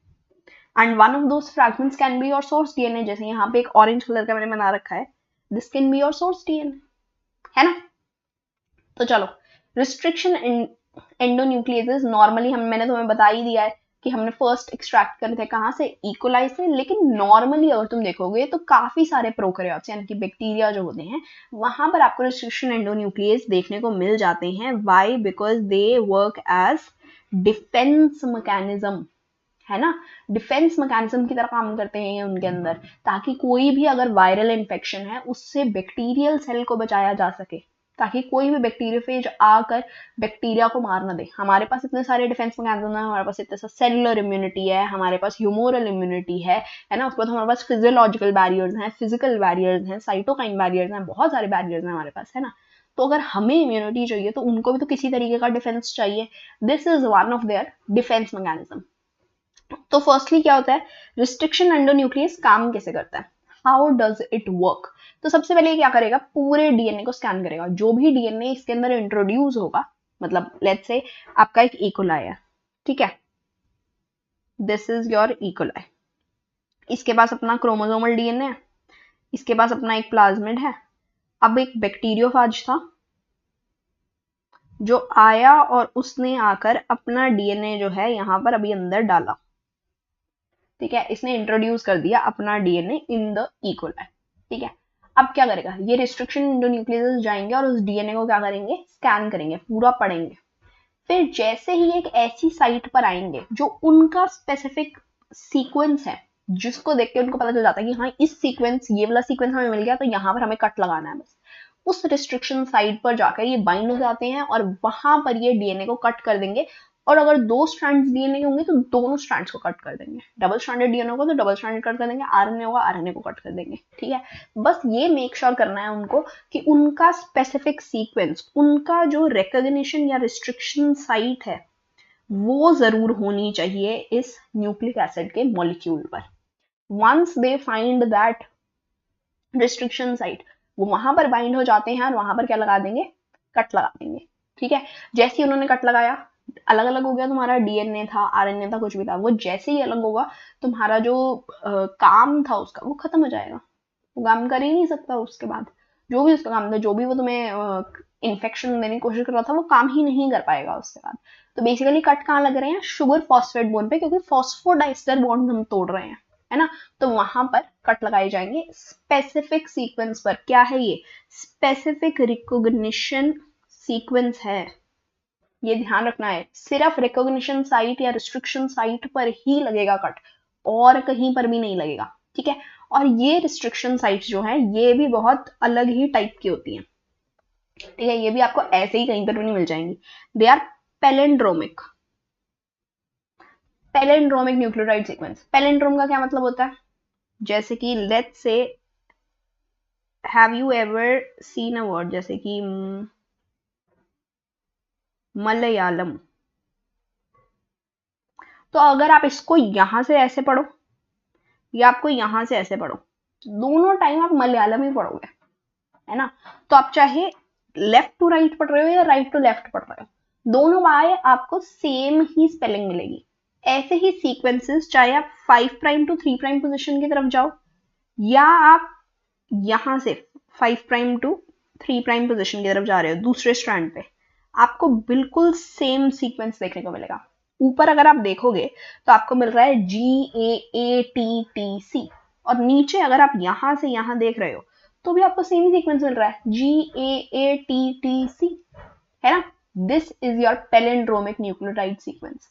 and one of those fragments can be your source DNA. जैसे यहाँ पे एक ऑरेंज कलर का मैंने बना रखा है, this can be your source DNA, है ना। तो चलो, रिस्ट्रिक्शन एंडोन्यूक्लियेसेस नॉर्मली मैंने तुम्हें बता ही दिया है कि हमने फर्स्ट एक्सट्रैक्ट करे थे कहाँ से, इकोलाई से। लेकिन नॉर्मली अगर तुम देखोगे तो काफी सारे प्रोकैरियोट्स यानी कि बैक्टीरिया जो होते हैं, वहां पर आपको रिस्ट्रिक्शन एंडोन्यूक्लियस देखने को मिल जाते हैं। Why? Because they work as defence mechanism, है ना। डिफेंस मैकेनिज्म की तरह काम करते हैं उनके अंदर, ताकि कोई भी अगर वायरल इन्फेक्शन है उससे बैक्टीरियल सेल को बचाया जा सके, ताकि कोई भी बैक्टीरियोफेज आकर बैक्टीरिया को मार ना दे। हमारे पास इतने सारे डिफेंस मैकेनिज्म है, हमारे पास इतने सारे सेलुलर इम्यूनिटी है, हमारे पास ह्यूमोरल इम्यूनिटी है ना। उसके बाद हमारे पास फिजियोलॉजिकल बैरियर्स हैं, फिजिकल बैरियर्स हैं, साइटोकाइन बैरियर्स हैं, बहुत सारे बैरियर्स हैं हमारे पास, है ना। तो अगर हमें इम्यूनिटी चाहिए तो उनको भी तो किसी तरीके का डिफेंस चाहिए। This is one of their defence mechanism. तो फर्स्टली क्या होता है, रिस्ट्रिक्शन एंडोन्यूक्लियस काम कैसे करता है, हाउ डज इट वर्क। तो सबसे पहले क्या करेगा, पूरे डीएनए को स्कैन करेगा। जो भी डीएनए इसके अंदर इंट्रोड्यूस होगा, मतलब लेट्स से आपका एक इकोलाई है, ठीक है, दिस इज योर इकोलाई। इसके पास अपना क्रोमोसोमल डीएनए है, इसके पास अपना एक प्लाज्मिड है। अब एक बैक्टीरियोफाज था जो आया और उसने आकर अपना डीएनए जो है यहां पर अभी अंदर डाला, ठीक है, इसने इंट्रोड्यूस कर दिया अपना डीएनए इन द इकोलाई, ठीक है। अब क्या करेगा, ये रिस्ट्रिक्शन एंडोन्यूक्लियस जाएंगे और उस डीएनए को क्या करेंगे, स्कैन करेंगे, पूरा पढ़ेंगे। फिर जैसे ही एक ऐसी साइट पर आएंगे जो उनका स्पेसिफिक सीक्वेंस है, जिसको देख के उनको पता चल जाता है कि हाँ इस सीक्वेंस, ये वाला सीक्वेंस हमें मिल गया, तो यहाँ पर हमें कट लगाना है बस, उस रिस्ट्रिक्शन साइट पर जाकर ये बाइंड हो जाते हैं और वहां पर ये डीएनए को कट कर देंगे। और अगर 2 स्ट्रैंड्स डीएनए होंगे तो दोनों स्ट्रैंड्स को कट कर देंगे, डबल स्ट्रैंडेड डीएनए होगा तो डबल स्ट्रैंडेड कट कर देंगे, आरएनए होगा आरएनए को कट कर देंगे, ठीक है। बस ये मेक श्योर करना है उनको कि उनका स्पेसिफिक सीक्वेंस, उनका जो रिकॉग्निशन या रिस्ट्रिक्शन साइट है वो जरूर होनी चाहिए इस न्यूक्लिक एसिड के मॉलिक्यूल पर। Once they find that restriction site, वो वहां पर बाइंड हो जाते हैं और वहां पर क्या लगा देंगे, कट लगा देंगे, ठीक है। जैसे ही उन्होंने कट लगाया, अलग अलग हो गया तुम्हारा, डीएनए था, आरएनए था, कुछ भी था, वो जैसे ही अलग होगा तुम्हारा जो काम था उसका वो खत्म हो जाएगा, वो काम कर ही नहीं सकता। उसके बाद जो भी उसका काम था, जो भी वो तुम्हें इन्फेक्शन देने की कोशिश कर रहा था, वो काम ही नहीं कर पाएगा उसके बाद। तो बेसिकली कट कहाँ लग रहे हैं, शुगर फॉस्फेट बॉन्ड पे, क्योंकि फॉस्फोडाइस्टर बॉन्ड हम तोड़ रहे हैं, है ना। तो वहां पर कट लगाए जाएंगे स्पेसिफिक सीक्वेंस पर। क्या है ये, स्पेसिफिक रिकॉग्निशन सीक्वेंस है, ये ध्यान रखना है। सिर्फ रिकॉग्निशन साइट या रिस्ट्रिक्शन साइट पर ही लगेगा कट, और कहीं पर भी नहीं लगेगा, ठीक है। और ये रिस्ट्रिक्शन साइट्स जो है ये भी बहुत अलग ही टाइप की होती हैं, ठीक है, ये भी आपको ऐसे ही कहीं पर भी नहीं मिल जाएंगी। They are palindromic, palindromic nucleotide sequence. Palindrome का क्या मतलब होता है, जैसे कि let's say have you ever seen a word, जैसे कि मलयालम, तो अगर आप इसको यहां से ऐसे पढ़ो या आपको यहां से ऐसे पढ़ो, दोनों टाइम आप मलयालम ही पढ़ोगे, है ना। तो आप चाहे लेफ्ट टू राइट पढ़ रहे हो या राइट टू लेफ्ट पढ़ रहे हो, दोनों बाय आपको सेम ही स्पेलिंग मिलेगी। ऐसे ही सीक्वेंसेस, चाहे आप 5 प्राइम टू 3 प्राइम पोजीशन की तरफ जाओ या आप यहां से 5 प्राइम टू 3 प्राइम पोजीशन की तरफ जा रहे हो दूसरे स्ट्रैंड पे, आपको बिल्कुल सेम सीक्वेंस देखने को मिलेगा। ऊपर अगर आप देखोगे तो आपको मिल रहा है GAATTC, और नीचे अगर आप यहां से यहां देख रहे हो तो भी आपको सेम ही सीक्वेंस मिल रहा है, GAATTC, है ना। This is your palindromic nucleotide sequence.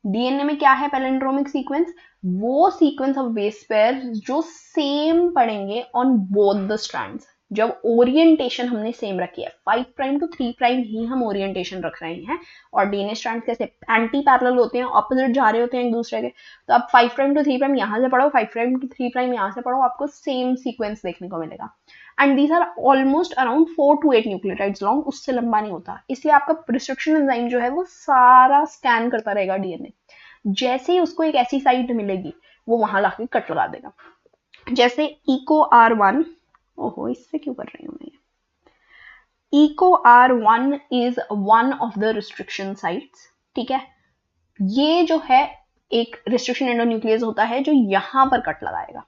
DNA में क्या है पैलिंड्रोमिक सीक्वेंस, वो सीक्वेंस ऑफ बेस पेयर जो सेम पड़ेंगे ऑन बोथ द स्ट्रैंड्स, जब ओरिएंटेशन हमने सेम रखी है, 5 प्राइम टू 3 प्राइम ही हम ओरिएंटेशन रख रहे हैं, और डीएनए स्ट्रैंड कैसे एंटी पैरेलल होते हैं, ऑपोजिट जा रहे होते हैं एक दूसरे के, तो आप 5 प्राइम टू 3 प्राइम यहाँ से पढ़ो, 5 प्राइम टू 3 प्राइम यहाँ से पढ़ो, आपको सेम सीक्वेंस देखने को मिलेगा। And these are almost around 4 to 8 nucleotides long, उससे लंबा नहीं होता, इसलिए आपका रिस्ट्रिक्शन एंजाइम जो है वो सारा स्कैन करता रहेगा डीएनए, जैसे ही उसको एक ऐसी साइट मिलेगी वो वहां लाके कट लगा देगा। जैसे इको R1, ओहो इससे क्यों कर रही हूँ मैं, eco R1 is one of the restriction sites, ठीक है। ये जो है एक रिस्ट्रिक्शन एंडोन्यूक्लियस होता है जो यहां पर कट लगाएगा,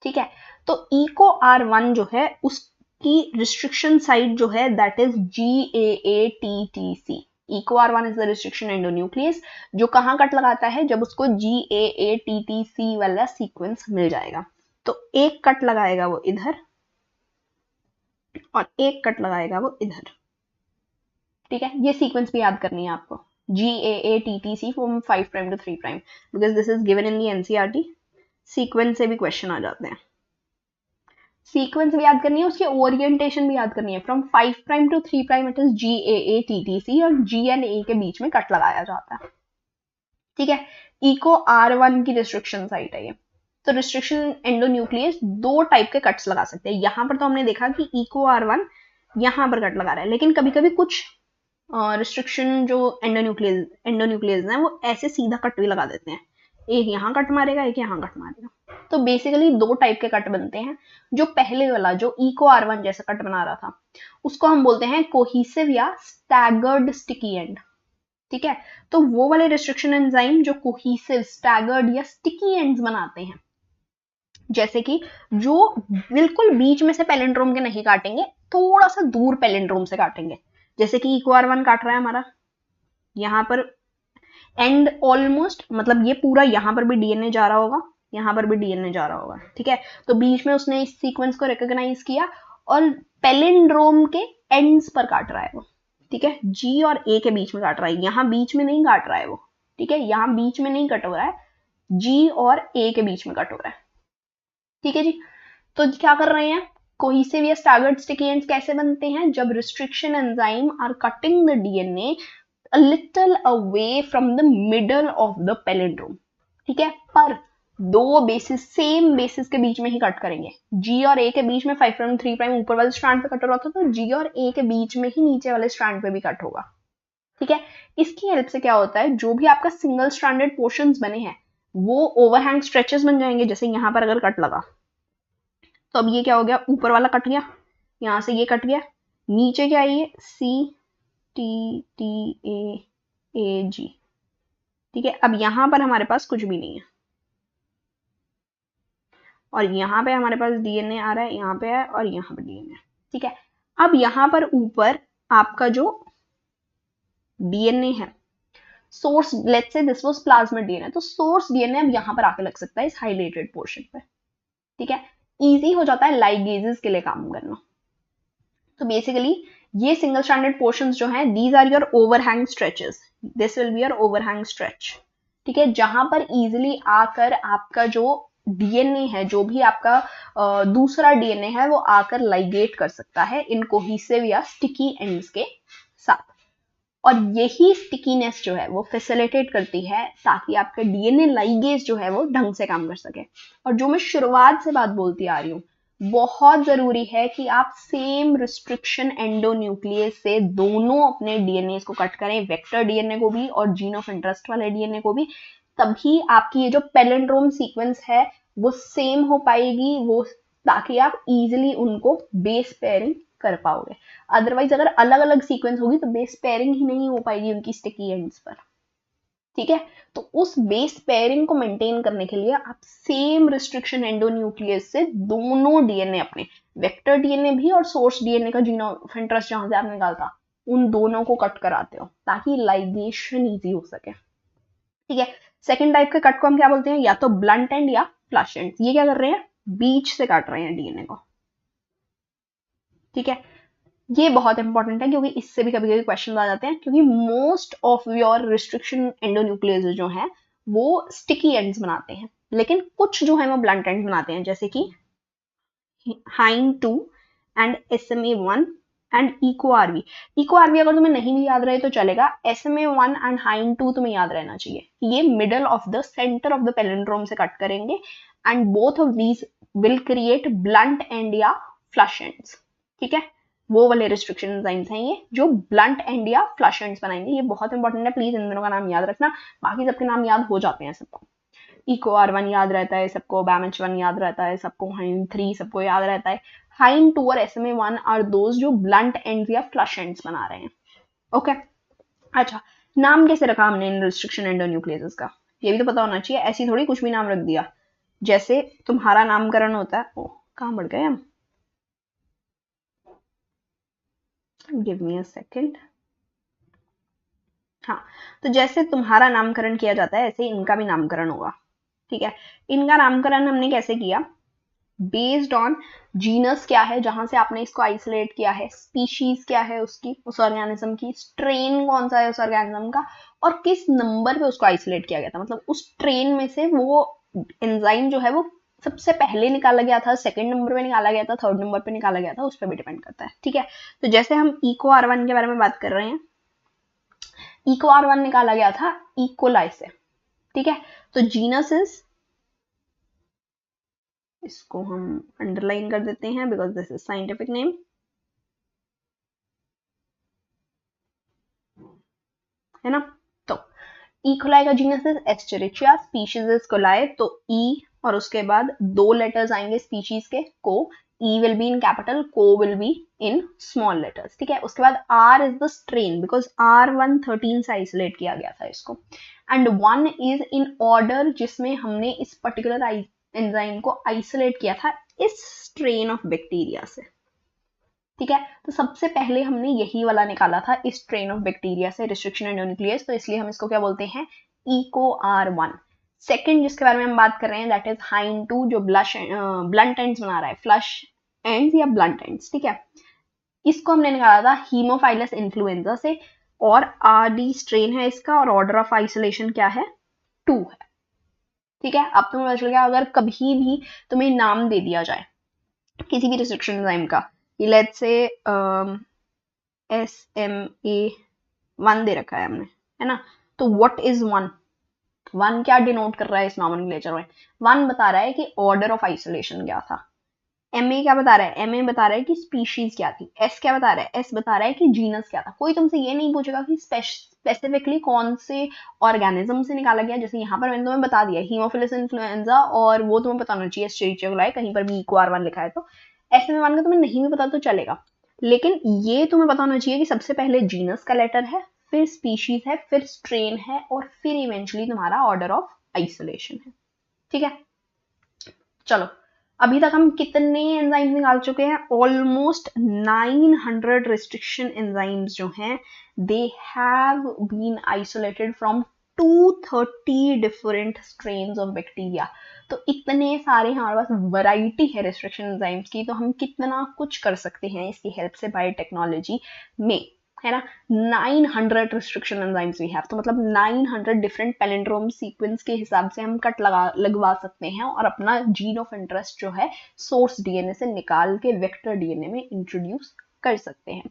ठीक है। तो इको R1 जो है उसकी रिस्ट्रिक्शन साइट जो है that is GAATTC। Eco R1 is the restriction endonuclease जो कहां कट लगाता है, जब उसको GAATTC वाला सीक्वेंस मिल जाएगा। तो एक कट लगाएगा वो इधर और एक कट लगाएगा वो इधर, ठीक है। ये सीक्वेंस भी याद करनी है आपको, GAATTC from 5 prime to 3 prime, because this is given in the NCERT। Sequence से भी क्वेश्चन आ जाते हैं, सीक्वेंस भी याद करनी है, उसकी ओरिएंटेशन भी याद करनी है। From 5 prime to 3 prime it is GAATTC और G and A के बीच में कट लगाया जाता है, ठीक है। इको R1 की रिस्ट्रिक्शन साइट है ये। तो रिस्ट्रिक्शन एंडोन्यूक्लियस दो टाइप के कट्स लगा सकते हैं। यहां पर तो हमने देखा कि इको R1 यहां पर कट लगा रहा है, लेकिन कभी कभी कुछ रिस्ट्रिक्शन जो एंडोन्यूक्लियस है वो ऐसे सीधा कट भी लगा देते हैं, एक यहाँ कट मारेगा एक यहाँ कट मारेगा। तो बेसिकली दो टाइप के कट बनते हैं। जो पहले वाला जो इको R1 जैसा कट बना रहा था उसको हम बोलते हैं कोहिसिव या स्टैगर्ड स्टिकी एंड, ठीक है। तो वो वाले रिस्ट्रिक्शन एंजाइम जो कोहिसिव, स्टैगर्ड या स्टिकी एंड्स बनाते हैं, जैसे कि जो बिल्कुल बीच में से पैलिंड्रोम के नहीं काटेंगे, थोड़ा सा दूर पैलिंड्रोम से काटेंगे, जैसे कि इको R1 काट रहा है हमारा यहाँ पर एंड ऑलमोस्ट, मतलब ये पूरा यहाँ पर भी डीएनए जा रहा होगा, यहाँ पर भी डीएनए जा रहा होगा, ठीक है। तो बीच में उसने इस सीक्वेंस को रिकॉग्नाइज किया और पैलिंड्रोम के एंड्स पर काट रहा है वो, ठीक है। G और A के बीच में काट रहा है, यहाँ बीच में नहीं काट रहा है वो, ठीक है। यहाँ बीच में नहीं कट हो रहा है, G और A के बीच में कट हो रहा है, ठीक है जी। तो क्या कर रहे हैं, कोहिसिव या स्टैगर्ड स्टिकी एंड्स कैसे बनते हैं, जब restriction enzyme are cutting the DNA a little away from the middle of the palindrome, ठीक है। पर दो बेसिस, सेम बेसिस के बीच में ही कट करेंगे। G और A के बीच में 5 प्राइम 3 प्राइम ऊपर वाले स्ट्रैंड पे कट हो रहा था, तो G और A के बीच में ही नीचे वाले स्ट्रैंड पे भी कट होगा, ठीक है। इसकी हेल्प से क्या होता है, जो भी आपका सिंगल स्ट्रैंडेड पोर्शंस बने हैं वो ओवरहैंग स्ट्रेचेस बन जाएंगे। जैसे यहाँ पर अगर कट लगा तो अब ये क्या हो गया, ऊपर वाला कट गया, यहाँ से ये कट गया, नीचे क्या है ये CTTAAG, ठीक है। अब यहां पर हमारे पास कुछ भी नहीं है और यहाँ पे हमारे पास डीएनए आ रहा है, यहाँ पे है और यहाँ पे डीएनए, ठीक है। अब यहाँ पर ऊपर आपका जो डीएनए है source, let's say this was plasmid DNA, तो सोर्स डीएनए अब यहाँ पर आके लग सकता है इस हाइलाइटेड पोर्शन पे, ठीक है। इजी हो जाता है लाइगेजेस के लिए काम करना। तो बेसिकली ये सिंगल स्ट्रैंडेड पोर्शंस जो हैं, these are your overhang stretches, this will be your overhang stretch, ठीक है। जहां पर इजीली आकर आपका जो डीएनए है, जो भी आपका दूसरा डीएनए है, वो आकर लाइगेट कर सकता है इन कोहिसिव या स्टिकी एंड्स के साथ। और यही स्टिकीनेस जो है वो फैसिलिटेट करती है ताकि आपका डीएनए लाइगेज जो है वो ढंग से काम कर सके। और जो मैं शुरुआत से बात बोलती आ रही हूँ, बहुत जरूरी है कि आप सेम रिस्ट्रिक्शन एंडोन्यूक्लियस से दोनों अपने डीएनए को कट करें, वेक्टर डीएनए को भी और जीन ऑफ इंटरेस्ट वाले डीएनए को भी, तभी आपकी ये जो पैलिंड्रोम सीक्वेंस है वो सेम हो पाएगी, वो ताकि आप इजीली उनको बेस पेयरिंग कर पाओगे। अदरवाइज अगर अलग अलग सीक्वेंस होगी तो बेस पेयरिंग ही नहीं हो पाएगी उनकी स्टिकी एंड्स पर, ठीक है। तो उस बेस पेयरिंग को मेंटेन करने के लिए आप सेम रिस्ट्रिक्शन एंडोन्यूक्लियस से दोनों डीएनए, अपने वेक्टर डीएनए भी और सोर्स डीएनए का जीन ऑफ इंटरेस्ट जहां से आप निकालता, उन दोनों को कट कराते हो ताकि लाइगेशन इजी हो सके, ठीक है। सेकेंड टाइप के कट को हम क्या बोलते हैं, या तो ब्लंट एंड या फ्लश एंड। ये क्या कर रहे हैं, बीच से काट रहे हैं डीएनए को, ठीक है। ये बहुत इंपॉर्टेंट है क्योंकि इससे भी कभी कभी क्वेश्चन आ जाते हैं, क्योंकि most of your restriction endonuclease जो है वो स्टिकी एंड्स बनाते हैं, लेकिन कुछ जो है वो ब्लंट एंड्स बनाते हैं, जैसे कि हाइन 2 and SMA1 and EcoRV। EcoRV अगर तुम्हें नहीं भी याद रहे तो चलेगा, SMA1 एंड HIND2 तुम्हें याद रहना चाहिए। ये middle of the centre of the palindrome से कट करेंगे and both of these will create blunt and या फ्लश एंड्स। ठीक है, वो वाले रिस्ट्रिक्शन एंजाइम्स हैं ये जो ब्लंट एंड या फ्लश एंड्स बनाएंगे। ये बहुत इंपॉर्टेंट है, प्लीज इन दोनों का नाम याद रखना। बाकी सबके नाम याद हो जाते हैं सबको। EcoR1 याद रहता है सबको, BAMH1 याद रहता है सबको, HIND3 सबको याद रहता है। HIND2 और SMA1 आर दोज जो ब्लंट एंड्स या फ्लश एंड्स बना रहे हैं। ओके अच्छा, नाम कैसे रखा हमने इन रिस्ट्रिक्शन एंडोन्यूक्लियसेस का, ये भी तो पता होना चाहिए। ऐसी थोड़ी कुछ भी नाम रख दिया, जैसे तुम्हारा नामकरण होता है। ओ कहाँ बढ़ गए हम, गिव मी अ सेकेंड। हाँ, तो जैसे तुम्हारा नामकरण किया जाता है ऐसे इनका भी नामकरण होगा। ठीक है, इनका नामकरण हमने कैसे किया, बेस्ड ऑन जीनस क्या है जहां से आपने इसको आइसोलेट किया है, स्पीशीज क्या है उसकी, उस ऑर्गेनिज्म की, स्ट्रेन कौन सा है उस ऑर्गेनिज्म का, और किस नंबर पे उसको आइसोलेट किया गया था। मतलब उस ट्रेन में से वो एंजाइम जो है वो सबसे पहले निकाला गया था, सेकंड नंबर पे निकाला गया था, थर्ड नंबर पे निकाला गया था, उस पर भी डिपेंड करता है। ठीक है, तो जैसे हम EcoR1 के बारे में बात कर रहे हैं, EcoR1 निकाला गया था इकोलाई से। ठीक है, तो जीनस इज, इसको हम अंडरलाइन कर देते हैं because this is scientific name, है ना। तो ई कोलाई का genus is Escherichia, species is coli. तो ई और उसके बाद दो लेटर्स आएंगे स्पीशीज के, को, E will be in capital, co will be in small letters. ठीक है, उसके बाद R is the strain because R113 से आइसोलेट किया गया था इसको, एंड 1 इज इन ऑर्डर जिसमें हमने इस पर्टिकुलर एंजाइम को आइसोलेट किया था इस स्ट्रेन ऑफ बैक्टीरिया से। ठीक है, तो सबसे पहले हमने यही वाला निकाला था इस स्ट्रेन ऑफ बैक्टीरिया से, रिस्ट्रिक्शन एंडोन्यूक्लियस, तो इसलिए हम इसको क्या बोलते हैं, EcoR1। सेकंड जिसके बारे में हम बात कर रहे हैं दैट इज HIND2 जो ब्लंट एंड्स बना रहा है, फ्लश एंड्स या ब्लंट एंड्स। ठीक है, इसको हमने निकाला था हीमोफाइलस इन्फ्लुएंजा से, और RD स्ट्रेन है इसका, और ऑर्डर ऑफ आइसोलेशन क्या है, 2 है। ठीक है, अब तुम्हें पता चल गया, अगर कभी भी तुम्हें नाम दे दिया जाए किसी भी रिस्ट्रिक्शन एंजाइम का, लेट्स से SMA1 दे रखा है हमने, है ना, तो व्हाट इज 1, 1 क्या डिनोट कर रहा है इस नॉमेनक्लेचर में, 1 बता रहा है कि ऑर्डर ऑफ आइसोलेशन क्या था, MA क्या बता रहा है, MA बता रहा है कि स्पीशीज क्या थी, S क्या बता रहा है, S बता रहा है कि जीनस क्या था। कोई तुमसे ये नहीं पूछेगा कि स्पेसिफिकली कौन से ऑर्गेनिज्म से निकाला गया, जैसे यहाँ पर मैंने तुम्हें बता दिया हीमोफिलस इन्फ्लुएंजा, और वो तुम्हें पता होना चाहिए एस्चेरिचिया कोलाई, कहीं पर भी EcoR1 लिखा है। तो SMA1 का तुम्हें नहीं भी पता तो चलेगा, लेकिन ये तुम्हें पता होना चाहिए कि सबसे पहले जीनस का लेटर है, फिर स्पीशीज है, फिर स्ट्रेन है, और फिर इवेंचुअली तुम्हारा ऑर्डर ऑफ आइसोलेशन है। ठीक है, चलो अभी तक हम कितने एंजाइम्स निकाल चुके हैं, ऑलमोस्ट 900 रिस्ट्रिक्शन एंजाइम्स जो हैं they have been isolated from 230 different strains of bacteria. तो इतने सारे हमारे पास वैरायटी है रिस्ट्रिक्शन एंजाइम्स की, तो हम कितना कुछ कर सकते हैं इसकी हेल्प से बायोटेक्नोलॉजी में, है ना। 900 रिस्ट्रिक्शन एंजाइम्स वी हैव, तो मतलब 900 डिफरेंट पैलिंड्रोम सीक्वेंस के हिसाब से हम कट लगवा सकते हैं और अपना जीन ऑफ इंटरेस्ट जो है सोर्स डीएनए से निकाल के वेक्टर डीएनए में इंट्रोड्यूस कर सकते हैं।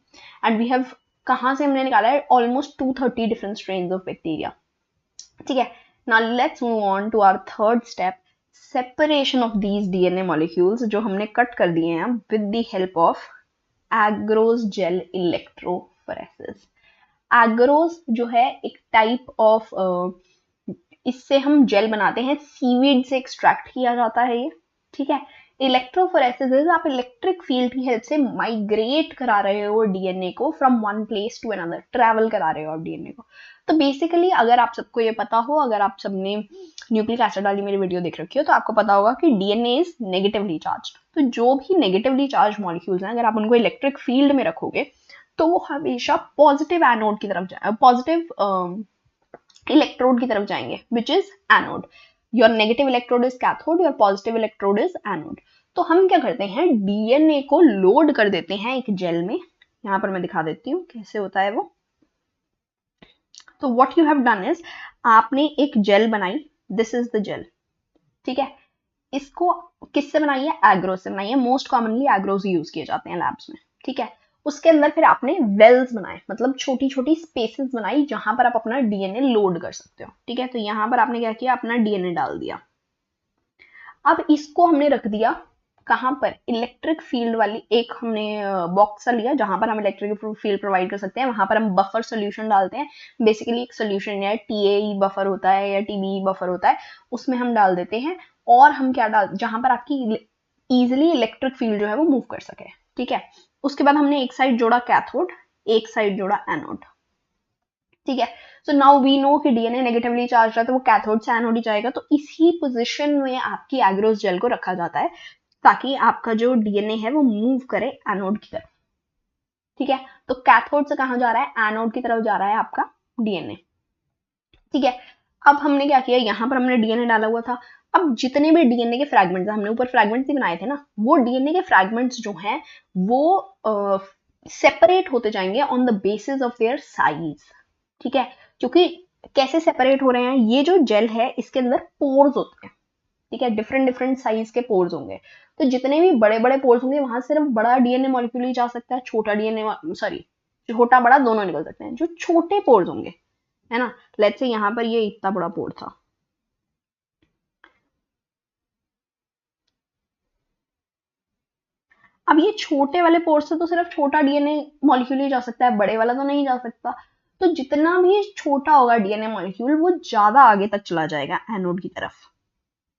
एंड वी हैव, कहाँ से हमने निकाला है, almost 230 different strains of bacteria. ठीक है, now let's move on to our third step, separation of these DNA molecules जो हमने कट कर दिए हैं with the help of agarose gel electrophoresis. Agarose जो है एक टाइप ऑफ, इससे हम जेल बनाते हैं, सीवीड से एक्सट्रैक्ट किया जाता है ये। ठीक है, इलेक्ट्रोफोरेसिस इज आप इलेक्ट्रिक फील्ड की हेल्प से माइग्रेट करा रहे हो डीएनए को from one place to another, travel करा रहे हो आप डीएनए को। तो बेसिकली अगर आप सबको ये पता हो, अगर आप सबने न्यूक्लिक एसिड वाली मेरी वीडियो देख रखी हो, तो आपको पता होगा कि डीएनए इज नेगेटिवली चार्ज। तो जो भी नेगेटिवली चार्ज मॉलिक्यूल्स हैं, अगर आप उनको इलेक्ट्रिक फील्ड में रखोगे तो वो हमेशा पॉजिटिव एनोड की तरफ जाए, पॉजिटिव इलेक्ट्रोड की तरफ जाएंगे, which is anode. Your negative electrode is cathode, your positive electrode is anode. तो हम क्या करते हैं, डीएनए को लोड कर देते हैं एक जेल में, यहां पर मैं दिखा देती हूँ कैसे होता है वो। तो what you have done is, आपने एक जेल बनाई, दिस इज द जेल। ठीक है, इसको किससे बनाई है? एग्रोस से बनाई है। मोस्ट कॉमनली एग्रोस यूज किए जाते हैं लैब्स में, ठीक है। उसके अंदर फिर आपने वेल्स बनाए, मतलब छोटी छोटी स्पेसेस बनाई जहां पर आप अपना डीएनए लोड कर सकते हो, ठीक है। तो यहां पर आपने क्या किया? अपना डीएनए डाल दिया। अब इसको हमने रख दिया कहां पर? इलेक्ट्रिक फील्ड वाली एक हमने बॉक्स लिया जहां पर हम इलेक्ट्रिक फील्ड प्रोवाइड कर सकते हैं। वहां पर हम बफर सोल्यूशन डालते हैं। बेसिकली एक सोल्यूशन या टीएई बफर होता है या टीबीई बफर होता है, उसमें हम डाल देते हैं। और हम क्या डाल, जहां पर आपकी इजिली इलेक्ट्रिक फील्ड जो है वो मूव कर सके, ठीक है। उसके बाद हमने एक साइड जोड़ा कैथोड, एक साइड जोड़ा एनोड, ठीक है। सो नाउ वी नो कि डीएनए नेगेटिवली चार्ज है तो वो कैथोड से एनोड ही जाएगा। तो इसी पोजीशन में आपकी एग्रोस जेल को रखा जाता है ताकि आपका जो डीएनए है वो मूव करे एनोड की तरफ, ठीक है। तो कैथोड से कहां जा रहा है? एनोड की तरफ जा रहा है आपका डीएनए, ठीक है। अब हमने क्या किया? यहां पर हमने डीएनए डाला हुआ था। अब जितने भी डीएनए के फ्रैगमेंट्स, हमने ऊपर फ्रैगमेंट्स ही बनाए थे ना, वो डीएनए के फ्रैगमेंट्स जो हैं वो सेपरेट होते जाएंगे on the basis of their size, ठीक है। क्योंकि कैसे सेपरेट हो रहे हैं? ये जो जेल है इसके अंदर पोर्स होते हैं, ठीक है। डिफरेंट डिफरेंट साइज के पोर्स होंगे। तो जितने भी बड़े बड़े पोर्स होंगे वहां सिर्फ बड़ा डीएनए मॉलिक्यूल ही जा सकता है, छोटा डीएनए सॉरी छोटा बड़ा दोनों निकल सकते हैं। जो छोटे पोर्स होंगे, है ना, लेट्स से यहाँ पर ये इतना बड़ा पोर था, अब ये छोटे वाले पोर से तो सिर्फ छोटा डीएनए मॉलिक्यूल ही जा सकता है, बड़े वाला तो नहीं जा सकता। तो जितना भी छोटा होगा डीएनए मॉलिक्यूल वो ज्यादा आगे तक चला जाएगा एनोड की तरफ,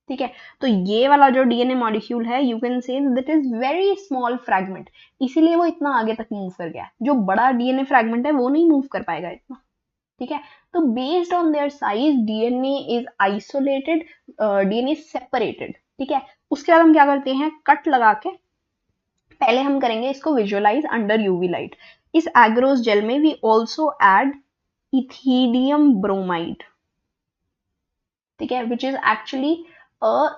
ठीक है। तो ये वाला जो डीएनए मॉलिक्यूल है, you can say that is very small fragment, इसीलिए वो इतना आगे तक मूव कर गया। जो बड़ा डीएनए फ्रैगमेंट है वो नहीं मूव कर पाएगा इतना, ठीक है। तो based on their size DNA is isolated, DNA separated, ठीक है। उसके बाद हम क्या करते हैं? कट लगा के पहले हम करेंगे इसको विजुअलाइज अंडर यूवी लाइट। इस एग्रोस जेल में we also add ethidium bromide, ठीक है, which is actually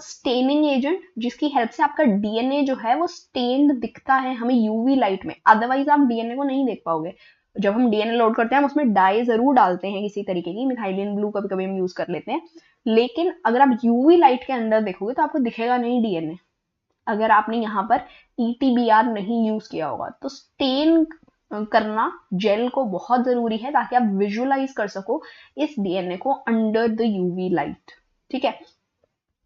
staining agent, जिसकी हेल्प से आपका डीएनए जो है वो स्टेन्ड दिखता है हमें यूवी लाइट में। अदरवाइज आप डीएनए को नहीं देख पाओगे। जब हम डीएनए लोड करते हैं हम उसमें डाई जरूर डालते हैं किसी तरीके की, मिथाइलिन ब्लू कभी कभी हम यूज कर लेते हैं, लेकिन अगर आप यूवी लाइट के अंदर देखोगे तो आपको दिखेगा नहीं डीएनए, अगर आपने यहाँ पर ईटीबीआर नहीं यूज किया होगा। तो स्टेन करना जेल को बहुत जरूरी है ताकि आप विजुअलाइज कर सको इस डीएनए को अंडर द यूवी लाइट, ठीक है।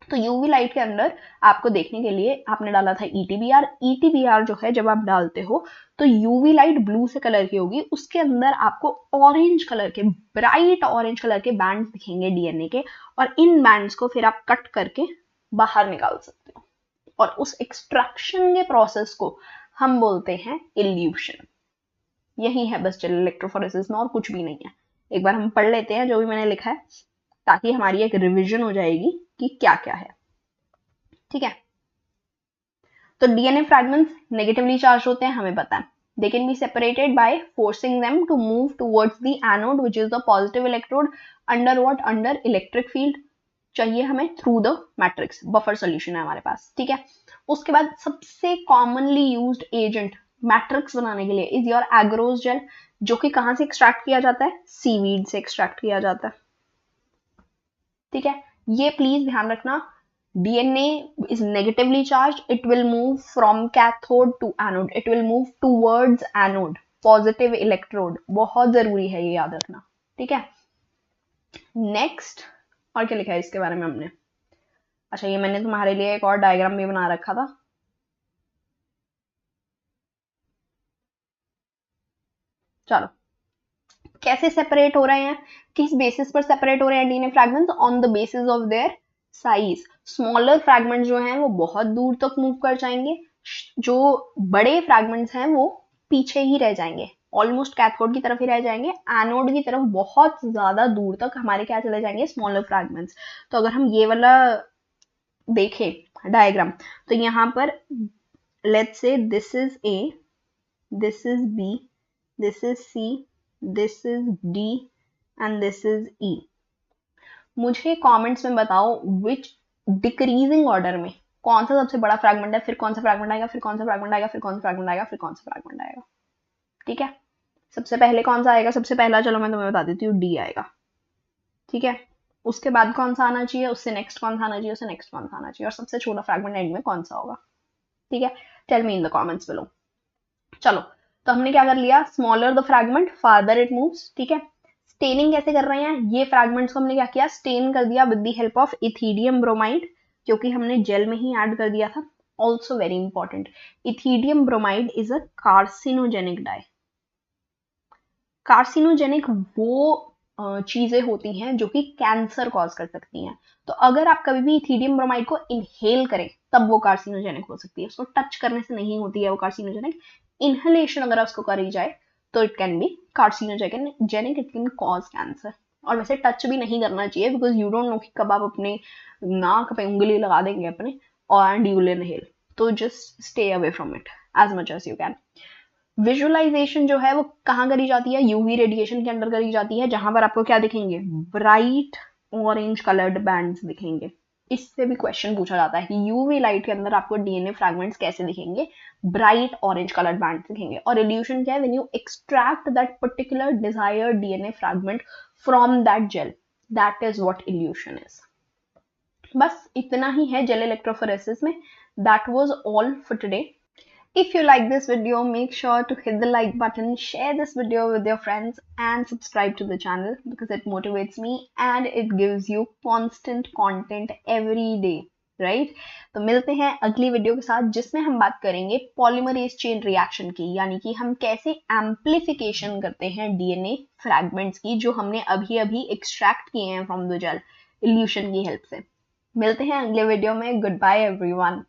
तो यूवी लाइट के अंदर आपको देखने के लिए आपने डाला था ईटीबीआर। ईटीबीआर जो है जब आप डालते हो तो यूवी लाइट ब्लू से कलर की होगी, उसके अंदर आपको ऑरेंज कलर के, ब्राइट ऑरेंज कलर के बैंड्स दिखेंगे डीएनए के, और इन बैंड्स को फिर आप कट करके बाहर निकाल सकते हो। और उस एक्सट्रैक्शन के प्रोसेस को हम बोलते हैं इल्यूशन। यही है बस जेल इलेक्ट्रोफोरेसिस में, और कुछ भी नहीं है। एक बार हम पढ़ लेते हैं जो भी मैंने लिखा है ताकि हमारी एक रिवीजन हो जाएगी कि क्या क्या है, ठीक है। तो डीएनए फ्रैगमेंट्स नेगेटिवली चार्ज होते हैं, हमें पता है। They can be separated by forcing them to move towards the anode, which is the positive electrode, under what? Under electric field चाहिए हमें through the matrix, buffer solution है हमारे पास, ठीक है। उसके बाद सबसे कॉमनली यूज्ड एजेंट मैट्रिक्स बनाने के लिए इज योर एग्रोस जेल, जो कि कहां से एक्सट्रैक्ट किया जाता है? सीवीड से एक्सट्रैक्ट किया जाता है, ठीक है। ये प्लीज ध्यान रखना, DNA is negatively charged, it will move from cathode to anode, it will move towards anode, positive electrode, बहुत जरूरी है ये याद रखना, ठीक है। नेक्स्ट, और क्या लिखा है इसके बारे में हमने? अच्छा, ये मैंने तुम्हारे लिए एक और डायग्राम भी बना रखा था, चलो। कैसे सेपरेट हो रहे हैं, किस बेसिस पर सेपरेट हो रहे हैं DNA fragments? On the basis of their size. Smaller fragments जो हैं वो बहुत दूर तक मूव कर जाएंगे, जो बड़े फ्रैगमेंट्स हैं वो पीछे ही रह जाएंगे, ऑलमोस्ट कैथोड की तरफ ही रह जाएंगे। एनोड की तरफ बहुत ज्यादा दूर तक हमारे क्या चले जाएंगे? Smaller fragments. तो अगर हम ये वाला देखें डायग्राम, तो यहाँ पर let's say this is A, this is B, this is C, this is D and this is E. मुझे कमेंट्स में बताओ विच डिक्रीजिंग ऑर्डर में कौन सा सबसे बड़ा फ्रैगमेंट है, फिर कौन सा फ्रैगमेंट आएगा, फिर कौन सा फ्रैगमेंट आएगा, फिर कौन सा फ्रैगमेंट आएगा, फिर कौन सा फ्रैगमेंट आएगा, ठीक है। सबसे पहले कौन सा आएगा? सबसे पहला चलो मैं तुम्हें बता देती हूँ, डी आएगा, ठीक है। उसके बाद कौन सा आना चाहिए, उससे नेक्स्ट कौन सा आना चाहिए, उससे नेक्स्ट कौन सा आना चाहिए, और सबसे छोटा फ्रैगमेंट एंड में कौन सा होगा। ठीक है, tell me in the comments below. चलो, तो हमने क्या कर लिया, smaller the fragment farther it moves. ठीक है, स्टेनिंग कैसे कर रहे हैं, ये फ्रैगमेंट्स को हमने क्या किया, स्टेन कर दिया with the help of ethidium bromide, क्योंकि हमने जेल में ही ऐड कर दिया था। Also very important, ethidium bromide is a carcinogenic dye. Carcinogenic वो चीजें होती हैं जो कि कैंसर कॉज कर सकती हैं। तो अगर आप कभी भी इथीडियम ब्रोमाइड को इनहेल करें तब वो कार्सिनोजेनिक हो सकती है, उसको टच करने से नहीं होती है वो कार्सिनोजेनिक। इनहेलेशन अगर उसको करी जाए तो it can be carcinogenic, it can cause cancer. और वैसे टच भी नहीं करना चाहिए, बिकॉज यू डोंट नो कि कब आप अपने नाक पे उंगली लगा देंगे अपने एंड यू विल इनहेल। तो just stay away from it as much as you can. Visualisation जो है वो कहाँ करी जाती है, यूवी रेडिएशन के अंदर करी जाती है, जहां पर आपको क्या दिखेंगे, ब्राइट ऑरेंज कलर्ड बैंड्स दिखेंगे। इससे भी क्वेश्चन पूछा जाता है कि यूवी लाइट के अंदर आपको डीएनए फ्रैगमेंट्स कैसे दिखेंगे, ब्राइट ऑरेंज कलर्ड बैंड्स दिखेंगे। और इल्यूशन क्या है, when you extract that particular desired DNA fragment from that gel, that is what elution is. बस इतना ही है जेल इलेक्ट्रोफोरेसिस में। That was all for today. If you like this video, make sure to hit the like button, share this video with your friends and subscribe to the channel because it motivates me and it gives you constant content every day, right? तो मिलते हैं अगली video के साथ जिसमें हम बात करेंगे पॉलीमरेज चेन रिएक्शन की, यानी कि हम कैसे एम्प्लीफिकेशन करते हैं डीएनए फ्रैगमेंट्स की जो हमने अभी अभी एक्सट्रैक्ट किए हैं फ्रॉम द जेल इल्यूशन की हेल्प से। मिलते हैं अगले वीडियो में। Good bye everyone.